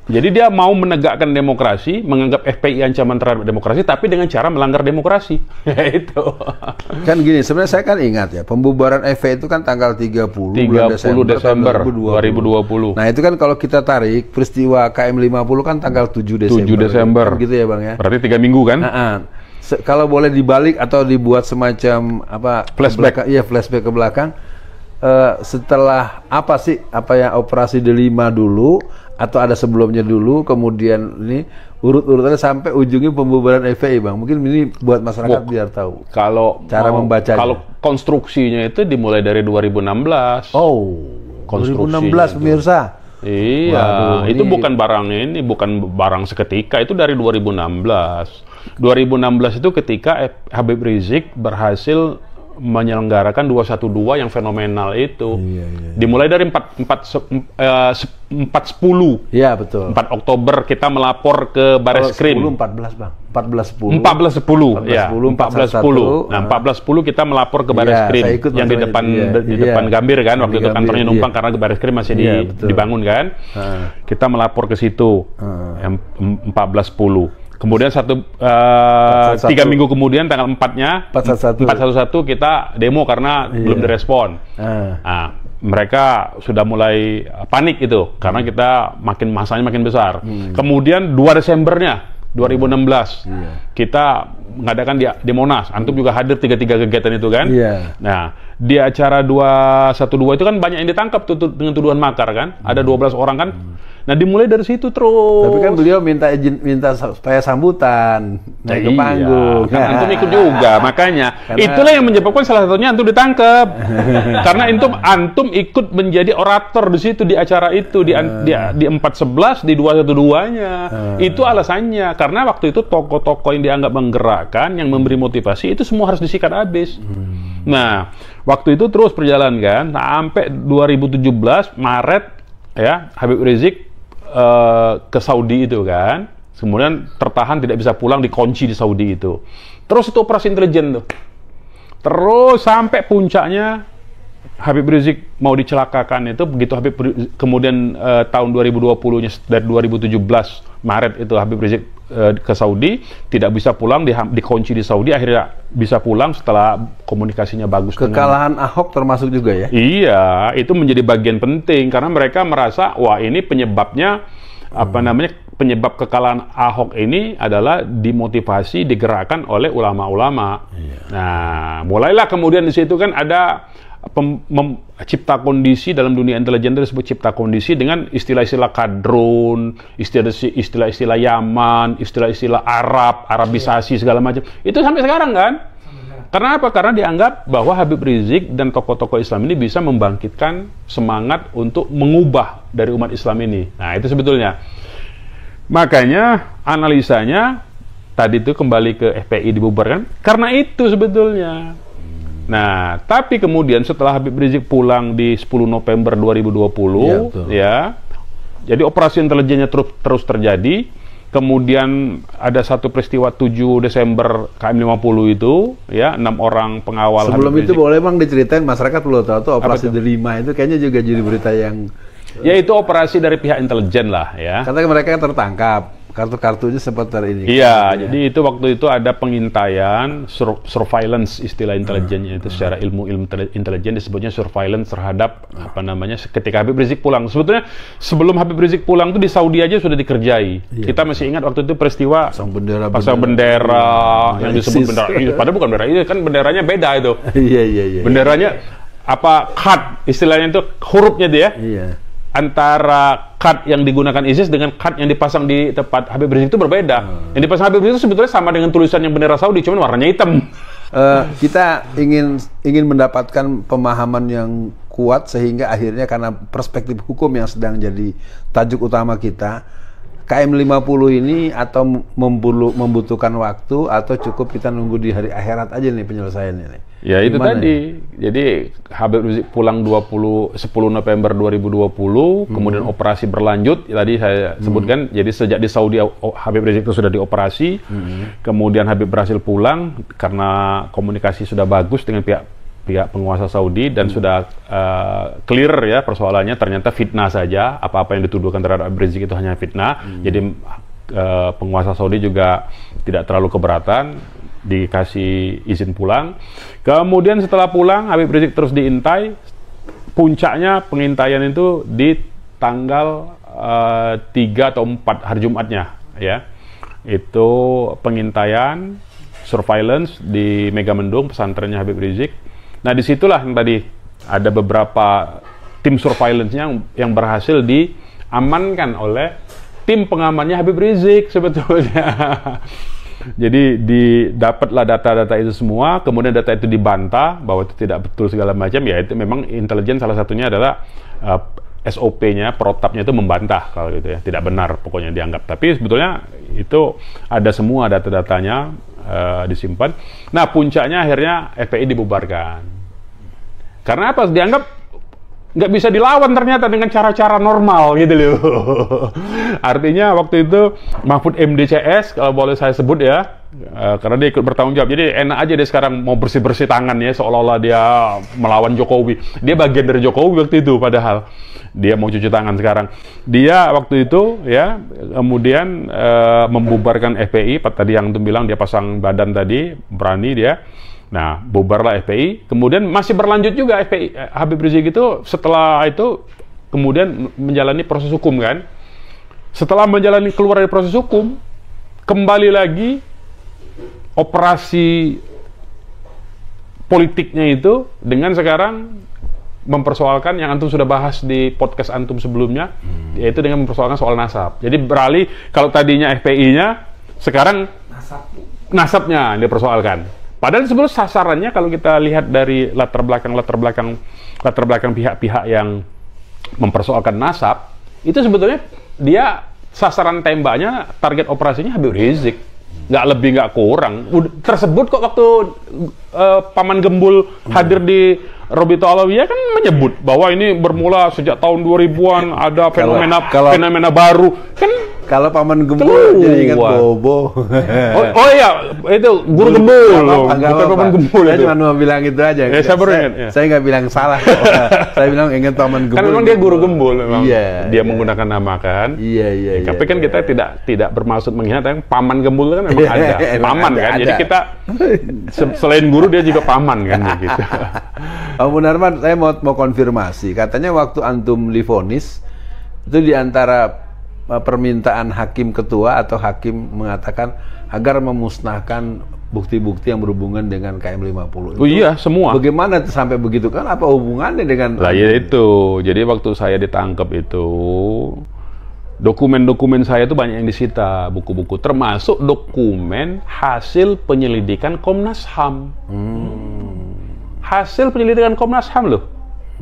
Jadi dia mau menegakkan demokrasi, menganggap FPI ancaman terhadap demokrasi, tapi dengan cara melanggar demokrasi. Itu. Kan gini, sebenarnya saya kan ingat ya, pembubaran FPI itu kan tanggal 30 Desember 2020. Nah itu kan kalau kita tarik, peristiwa KM50 kan tanggal 7 Desember. 7 Desember. Kan gitu ya Bang ya? Berarti 3 minggu kan? Kalau boleh dibalik atau dibuat semacam flashback. Iya, flashback ke belakang. Setelah apa sih yang operasi D5 dulu atau ada sebelumnya dulu, kemudian ini urut-urutannya sampai ujungnya pembubaran FPI Bang. Mungkin ini buat masyarakat biar tahu kalau cara membacanya. Kalau konstruksinya itu dimulai dari 2016. 2016 pemirsa. Iya. Waduh, itu bukan barang seketika, itu dari 2016. 2016 itu ketika Habib Rizik berhasil menyelenggarakan 212 yang fenomenal itu. Dimulai dari 410. Iya, betul. 4 Oktober kita melapor ke Bareskrim. 14 Bang. 1410. 1410. Ya, 1410. Nah, 1410 kita melapor ke Bareskrim yang di depan Gambir kan, waktu itu kantornya numpang karena ke Bareskrim masih dibangun kan. Kita melapor ke situ. 1410. Kemudian 3 minggu kemudian tanggal 4-nya 411 kita demo karena belum direspon. Nah, mereka sudah mulai panik itu karena kita masanya makin besar. Kemudian 2 Desembernya 2016 kita mengadakan di Monas. Antum juga hadir 3 kegiatan itu kan? Nah, di acara 212 itu kan banyak yang ditangkap dengan tuduhan makar kan? Ada 12 orang kan? Nah, dimulai dari situ terus. Tapi kan beliau minta supaya sambutan naik ke panggung. Kan antum ikut juga, makanya itulah yang menyebabkan salah satunya antum ditangkap. Karena antum ikut menjadi orator di situ di acara itu di 411 di 212-nya. Itu alasannya. Karena waktu itu tokoh-tokoh yang dianggap menggerakkan, yang memberi motivasi itu semua harus disikat habis. Nah, waktu itu terus berjalan kan sampai 2017 Maret ya, Habib Rizik ke Saudi itu kan, kemudian tertahan tidak bisa pulang, dikunci di Saudi itu. Terus itu operasi intelijen tuh, terus sampai puncaknya Habib Rizik mau dicelakakan itu. Begitu Habib kemudian tahun 2020-nya dari 2017 Maret itu Habib Rizik ke Saudi, tidak bisa pulang, dikunci di Saudi, akhirnya bisa pulang setelah komunikasinya bagus. Kekalahan Ahok termasuk juga ya? Iya, itu menjadi bagian penting karena mereka merasa wah ini penyebabnya penyebab kekalahan Ahok ini adalah dimotivasi, digerakkan oleh ulama-ulama. Nah, mulailah kemudian di situ kan ada cipta kondisi dalam dunia intelijen itu disebut cipta kondisi dengan istilah-istilah kadrun, istilah-istilah Yaman, istilah-istilah Arabisasi segala macam. Itu sampai sekarang kan? Karena apa? Karena dianggap bahwa Habib Rizik dan tokoh-tokoh Islam ini bisa membangkitkan semangat untuk mengubah dari umat Islam ini. Nah, itu sebetulnya. Makanya analisanya tadi itu kembali ke FPI dibubarkan karena itu sebetulnya. Nah, tapi kemudian setelah Habib Rizik pulang di 10 November 2020, jadi operasi intelijennya terus terjadi. Kemudian ada satu peristiwa 7 Desember KM50 itu, ya, 6 orang pengawal. Sebelum Habib itu Rizik. Boleh Bang diceritain, masyarakat perlu tahu tuh operasi D5 itu kayaknya juga jadi berita yang... Ya itu operasi dari pihak intelijen lah ya. Karena mereka tertangkap. kartu-kartunya sempat ini. Iya, jadi itu waktu itu ada pengintaian, surveillance istilah intelijennya itu secara ilmu intelijen disebutnya surveillance terhadap apa namanya ketika Habib Rizik pulang. Sebetulnya sebelum Habib Rizik pulang tuh di Saudi aja sudah dikerjai. Kita masih ingat waktu itu peristiwa pasang bendera yang disebut bendera. Padahal bukan bendera, ini kan benderanya beda itu. Iya. Benderanya apa cut istilahnya itu hurufnya dia. Iya. Antara kad yang digunakan ISIS dengan kad yang dipasang di tempat Habib Rizik itu berbeda. Yang dipasang Habib Rizik itu sebetulnya sama dengan tulisan yang bendera Saudi, cuman warnanya hitam. Kita ingin mendapatkan pemahaman yang kuat sehingga akhirnya karena perspektif hukum yang sedang jadi tajuk utama kita, KM50 ini atau membutuhkan waktu atau cukup kita nunggu di hari akhirat aja nih penyelesaiannya nih. Ya itu tadi. Jadi Habib Rizik pulang 10 November 2020, kemudian operasi berlanjut. Tadi saya sebutkan, jadi sejak di Saudi Habib Rizik itu sudah dioperasi. Kemudian Habib berhasil pulang karena komunikasi sudah bagus dengan pihak penguasa Saudi dan sudah clear ya persoalannya, ternyata fitnah saja, apa-apa yang dituduhkan terhadap Habib Rizik itu hanya fitnah. Jadi penguasa Saudi juga tidak terlalu keberatan, dikasih izin pulang. Kemudian setelah pulang Habib Rizik terus diintai. Puncaknya pengintaian itu di tanggal 3 atau 4 hari Jumatnya ya. Itu pengintaian surveillance di Megamendung, pesantrennya Habib Rizik. Nah, disitulah yang tadi ada beberapa tim surveillance-nya yang berhasil diamankan oleh tim pengamannya Habib Rizik sebetulnya. Jadi didapatlah data-data itu semua, kemudian data itu dibantah bahwa itu tidak betul segala macam. Ya itu memang intelijen salah satunya adalah SOP-nya, protapnya itu membantah kalau gitu ya, tidak benar pokoknya dianggap. Tapi sebetulnya itu ada semua data-datanya disimpan. Nah puncaknya akhirnya FPI dibubarkan. Karena apa? Dianggap nggak bisa dilawan ternyata dengan cara-cara normal gitu loh. Artinya waktu itu Mahfud MDCS kalau boleh saya sebut ya, karena dia ikut bertanggung jawab. Jadi enak aja dia sekarang mau bersih-bersih tangan ya, seolah-olah dia melawan Jokowi. Dia bagian dari Jokowi waktu itu, padahal dia mau cuci tangan sekarang. Dia waktu itu ya kemudian membubarkan FPI. Tadi yang Antum bilang dia pasang badan tadi, berani dia. Nah, bubarlah FPI, kemudian masih berlanjut juga FPI. Habib Rizik itu setelah itu kemudian menjalani proses hukum kan. Setelah menjalani keluar dari proses hukum, kembali lagi operasi politiknya itu dengan sekarang mempersoalkan yang Antum sudah bahas di podcast Antum sebelumnya, yaitu dengan mempersoalkan soal nasab. Jadi beralih, kalau tadinya FPI-nya, sekarang nasabnya dipersoalkan. Padahal sebelum sasarannya kalau kita lihat dari latar belakang pihak-pihak yang mempersoalkan nasab, itu sebetulnya dia sasaran tembaknya, target operasinya Habib Rizik, nggak lebih nggak kurang. Tersebut kok waktu Paman Gembul hadir di Robito Alawiyah kan menyebut bahwa ini bermula sejak tahun 2000-an ada fenomena baru kan. Kalau Paman Gembul jadi ingat Bobo. Oh iya, itu Guru Gembul loh. Bukan Paman Gembul saya itu. cuma mau bilang itu aja. Saya baru ingat. Ya. Saya nggak bilang salah. Saya bilang ingat Paman Gembul. Kan memang dia Guru Gembul memang. Iya, dia menggunakan nama kan. Iya. Tapi kan kita tidak bermaksud menghina, tapi Paman Gembul kan memang ada. Paman kan. Jadi kita selain guru dia juga paman kan gitu. Pak Munarman, saya mau konfirmasi. Katanya waktu Antum divonis itu di antara permintaan hakim ketua atau hakim mengatakan agar memusnahkan bukti-bukti yang berhubungan dengan KM50. Oh iya, semua. Bagaimana sampai begitu kan? Apa hubungannya dengan? Lah ya itu. Jadi waktu saya ditangkap itu dokumen-dokumen saya itu banyak yang disita, buku-buku, termasuk dokumen hasil penyelidikan Komnas HAM. Hasil penyelidikan Komnas HAM loh,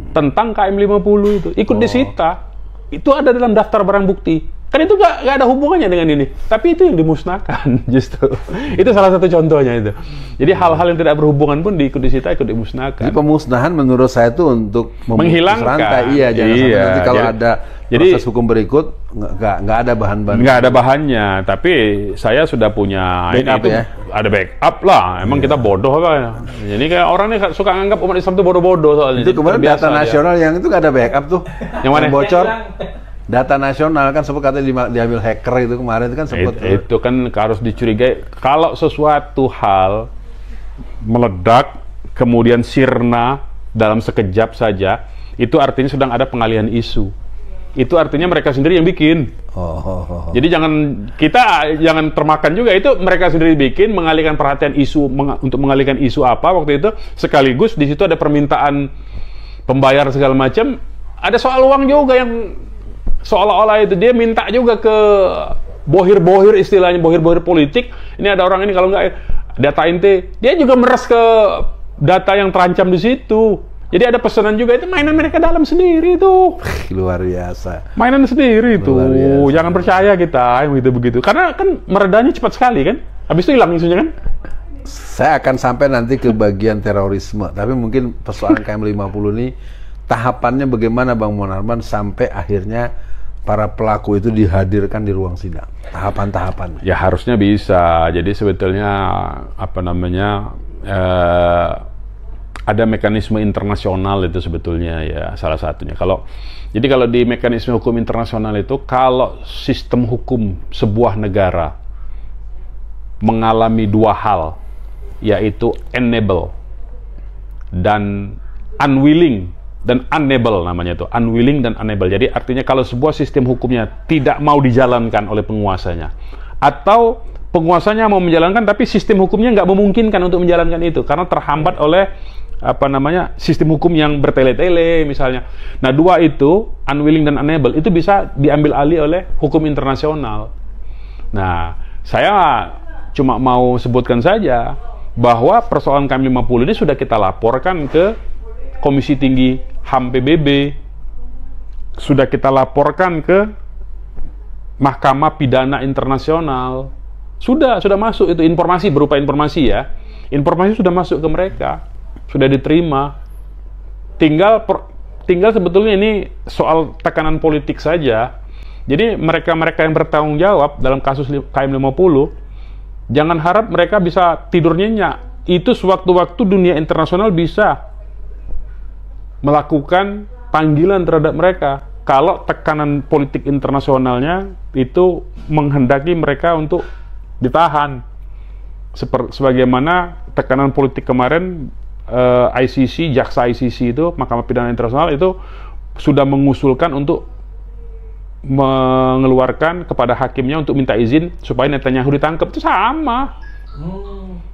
tentang KM50 itu ikut disita. Itu ada dalam daftar barang bukti. Kan itu nggak ada hubungannya dengan ini, tapi itu yang dimusnahkan justru. Itu salah satu contohnya itu. Jadi hal-hal yang tidak berhubungan pun ikut disita, ikut dimusnahkan. Jadi pemusnahan menurut saya itu untuk menghilangkan rantai. Iya, jangan sampai nanti kalau ada proses hukum berikut nggak ada bahan-bahan. Nggak ada bahannya, tapi saya sudah punya backup itu ya? Ada backup lah. Emang kita bodoh apa? Jadi kayak orang ini suka nganggap umat Islam itu bodoh-bodoh soalnya. Itu kemarin data nasional yang itu nggak ada backup tuh. Yang mana? Yang bocor. data nasional kan sempat katanya diambil hacker itu kemarin itu kan sempat itu kan harus dicurigai kalau sesuatu hal meledak kemudian sirna dalam sekejap saja itu artinya sedang ada pengalihan isu. Itu artinya mereka sendiri yang bikin. Jadi kita jangan termakan juga, itu mereka sendiri bikin, mengalihkan perhatian isu untuk mengalihkan isu apa waktu itu, sekaligus di situ ada permintaan pembayar segala macam, ada soal uang juga yang seolah-olah itu dia minta juga ke bohir-bohir, istilahnya bohir-bohir politik. Ini ada orang ini kalau nggak data inti, dia juga meres ke data yang terancam di situ. Jadi ada pesanan juga, itu mainan mereka dalam sendiri itu. Luar biasa. Mainan sendiri itu. Jangan percaya kita yang begitu-begitu. Karena kan meredanya cepat sekali kan. Habis itu hilang isunya kan. Saya akan sampai nanti ke bagian terorisme, tapi mungkin persoalan KM50 ini tahapannya bagaimana Bang Munarman sampai akhirnya para pelaku itu dihadirkan di ruang sidang, tahapan-tahapan. Ya harusnya bisa. Jadi sebetulnya apa namanya ada mekanisme internasional itu sebetulnya ya salah satunya. Jadi kalau di mekanisme hukum internasional itu kalau sistem hukum sebuah negara mengalami dua hal, yaitu enable dan unwilling dan unable namanya itu, unwilling dan unable. Jadi artinya kalau sebuah sistem hukumnya tidak mau dijalankan oleh penguasanya, atau penguasanya mau menjalankan tapi sistem hukumnya nggak memungkinkan untuk menjalankan itu karena terhambat oleh apa namanya sistem hukum yang bertele-tele misalnya. Nah dua itu, unwilling dan unable, itu bisa diambil alih oleh hukum internasional. Nah saya cuma mau sebutkan saja bahwa persoalan KM50 ini sudah kita laporkan ke Komisi Tinggi HAM PBB, sudah kita laporkan ke Mahkamah Pidana Internasional, sudah masuk itu informasi, berupa informasi ya, informasi sudah masuk ke mereka, sudah diterima. Tinggal sebetulnya ini soal tekanan politik saja. Jadi mereka-mereka yang bertanggung jawab dalam kasus KM50 jangan harap mereka bisa tidur nyenyak. Itu sewaktu-waktu dunia internasional bisa melakukan panggilan terhadap mereka kalau tekanan politik internasionalnya itu menghendaki mereka untuk ditahan. Sebagaimana tekanan politik kemarin ICC, jaksa ICC itu, Mahkamah Pidana Internasional itu sudah mengusulkan untuk mengeluarkan kepada hakimnya untuk minta izin supaya Netanyahu ditangkap. Itu sama.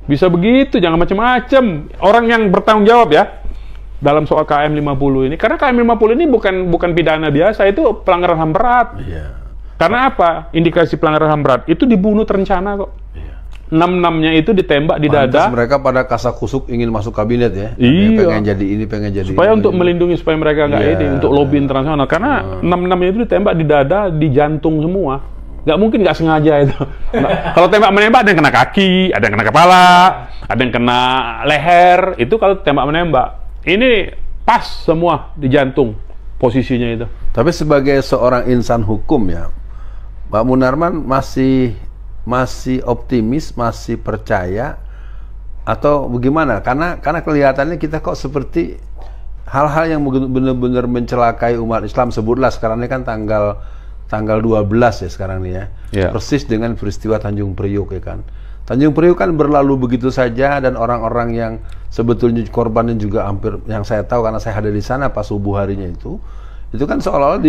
Bisa begitu, jangan macam-macam. Orang yang bertanggung jawab ya dalam soal KM50 ini, karena KM50 ini bukan pidana biasa, itu pelanggaran HAM berat. Karena apa? Indikasi pelanggaran HAM berat itu dibunuh terencana kok. 6-6-nya itu ditembak di dada. Mereka pada kasak-kusuk ingin masuk kabinet ya. Iya. Pengen jadi ini, pengen jadi supaya ini, untuk melindungi supaya mereka nggak ini, untuk lobby internasional. Karena 6-6-nya itu ditembak di dada, di jantung semua. Nggak mungkin nggak sengaja itu. Kalau tembak menembak ada yang kena kaki, ada yang kena kepala, ada yang kena leher. Itu kalau tembak menembak. Ini pas semua di jantung posisinya itu. Tapi sebagai seorang insan hukum ya, Pak Munarman masih optimis, masih percaya atau bagaimana? Karena kelihatannya kita kok seperti hal-hal yang benar-benar mencelakai umat Islam. Sebutlah sekarang ini kan tanggal 12 ya sekarang ini ya. Persis dengan peristiwa Tanjung Priuk ya kan. Tanjung Priuk kan berlalu begitu saja dan orang-orang yang sebetulnya korbannya juga hampir, yang saya tahu karena saya ada di sana pas subuh harinya itu kan seolah-olah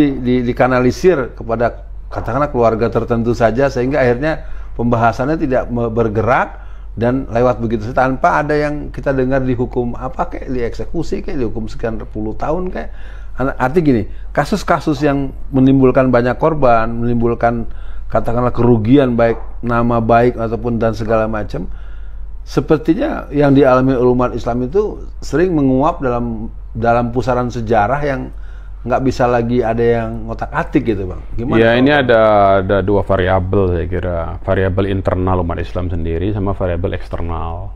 dikanalisir kepada katakanlah keluarga tertentu saja sehingga akhirnya pembahasannya tidak bergerak dan lewat begitu saja tanpa ada yang kita dengar dihukum apa kayak dieksekusi kayak dihukum sekian puluh tahun kayak. Artinya gini, kasus-kasus yang menimbulkan banyak korban, menimbulkan katakanlah kerugian baik nama baik ataupun dan segala macam, sepertinya yang dialami oleh umat Islam itu sering menguap dalam pusaran sejarah yang nggak bisa lagi ada yang ngotak-atik gitu Bang. Gimana? Ya ini ada dua variabel saya kira, variabel internal umat Islam sendiri sama variabel eksternal.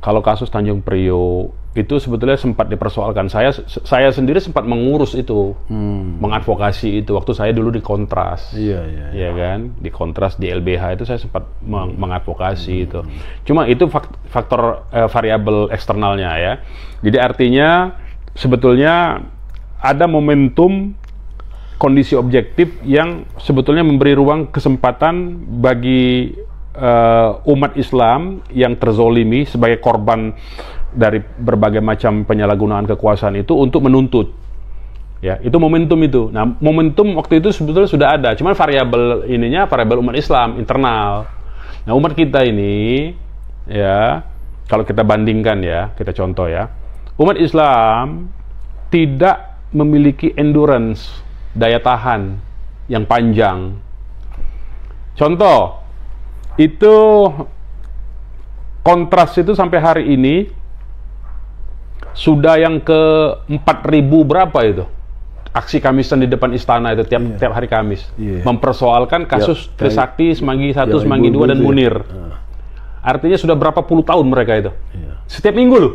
Kalau kasus Tanjung Priok itu sebetulnya sempat dipersoalkan. Saya sendiri sempat mengurus itu, mengadvokasi itu waktu saya dulu di Kontras. Iya kan, di Kontras di LBH itu saya sempat mengadvokasi itu. Cuma itu faktor variabel eksternalnya ya. Jadi artinya sebetulnya ada momentum kondisi objektif yang sebetulnya memberi ruang kesempatan bagi umat Islam yang terzolimi sebagai korban dari berbagai macam penyalahgunaan kekuasaan itu untuk menuntut. Ya, itu momentum itu. Nah, momentum waktu itu sebetulnya sudah ada, cuman variabel ininya variabel umat Islam internal. Nah, umat kita ini, ya, kalau kita bandingkan ya, kita contoh ya, umat Islam tidak memiliki endurance, daya tahan yang panjang. Contoh, itu kontras itu sampai hari ini sudah yang ke 4.000 berapa itu aksi Kamisan di depan istana itu tiap hari Kamis, mempersoalkan kasus Trisakti, Semanggi 1, Semanggi 2 dan Munir. Artinya sudah berapa puluh tahun mereka itu, setiap minggu loh,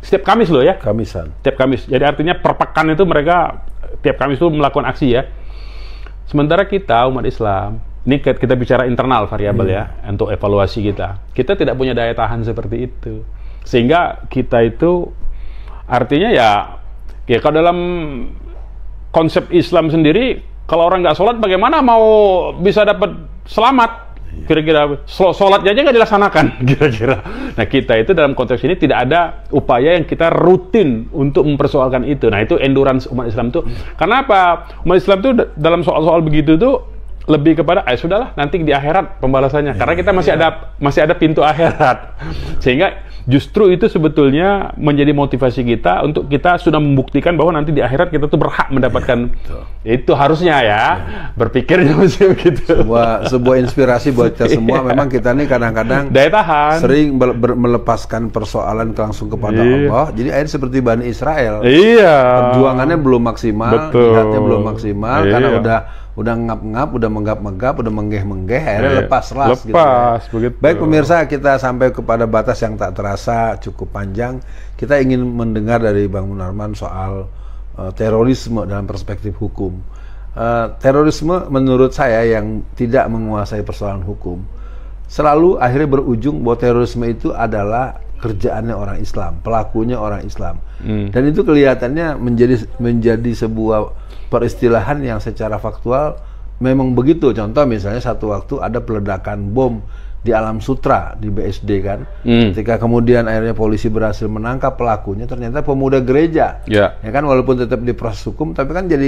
setiap Kamis loh ya, Kamisan, tiap Kamis. Jadi artinya per pekan itu mereka tiap Kamis itu melakukan aksi ya. Sementara kita umat Islam, ini kita bicara internal variabel ya, untuk evaluasi kita tidak punya daya tahan seperti itu, sehingga kita itu artinya ya kalau dalam konsep Islam sendiri, kalau orang nggak sholat bagaimana mau bisa dapat selamat? Kira-kira sholatnya aja nggak dilaksanakan, kira-kira. Nah, kita itu dalam konteks ini tidak ada upaya yang kita rutin untuk mempersoalkan itu. Nah, itu endurance umat Islam itu. Karena apa? Umat Islam itu dalam soal-soal begitu tuh lebih kepada, sudahlah nanti di akhirat pembalasannya. Karena kita masih ada pintu akhirat. Sehingga justru itu sebetulnya menjadi motivasi kita untuk kita sudah membuktikan bahwa nanti di akhirat kita tuh berhak mendapatkan itu, harusnya ya. Berpikirnya mesti begitu. Sebuah inspirasi buat kita semua. Memang kita nih kadang-kadang daya tahan, sering melepaskan persoalan langsung kepada Allah. Jadi akhirnya seperti Bani Israel. Perjuangannya belum maksimal, jihadnya belum maksimal karena udah ngap-ngap, udah menggap-menggap, udah menggeh-menggeh, akhirnya lepaslah gitu ya. Begitu. Baik pemirsa, kita sampai kepada batas yang tak terasa cukup panjang. Kita ingin mendengar dari Bang Munarman soal terorisme dalam perspektif hukum. Terorisme menurut saya yang tidak menguasai persoalan hukum selalu akhirnya berujung bahwa terorisme itu adalah kerjaannya orang Islam, pelakunya orang Islam. Dan itu kelihatannya menjadi sebuah peristilahan yang secara faktual memang begitu. Contoh misalnya satu waktu ada peledakan bom di Alam Sutra di BSD kan, ketika kemudian akhirnya polisi berhasil menangkap pelakunya, ternyata pemuda gereja, ya kan, walaupun tetap diproses hukum, tapi kan jadi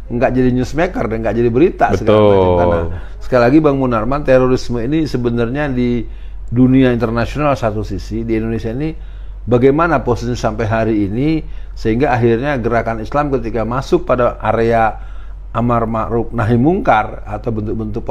nggak jadi newsmaker dan nggak jadi berita segala macam. Karena sekali lagi Bang Munarman, terorisme ini sebenarnya di dunia internasional satu sisi, di Indonesia ini bagaimana posisi sampai hari ini, sehingga akhirnya gerakan Islam ketika masuk pada area amar ma'ruf nahi mungkar atau bentuk-bentuk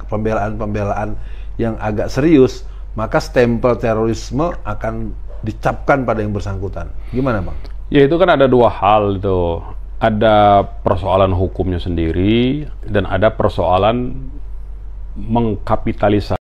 pembelaan yang agak serius, maka stempel terorisme akan dicapkan pada yang bersangkutan. Gimana Bang? Ya itu kan ada dua hal itu. Ada persoalan hukumnya sendiri dan ada persoalan mengkapitalisasi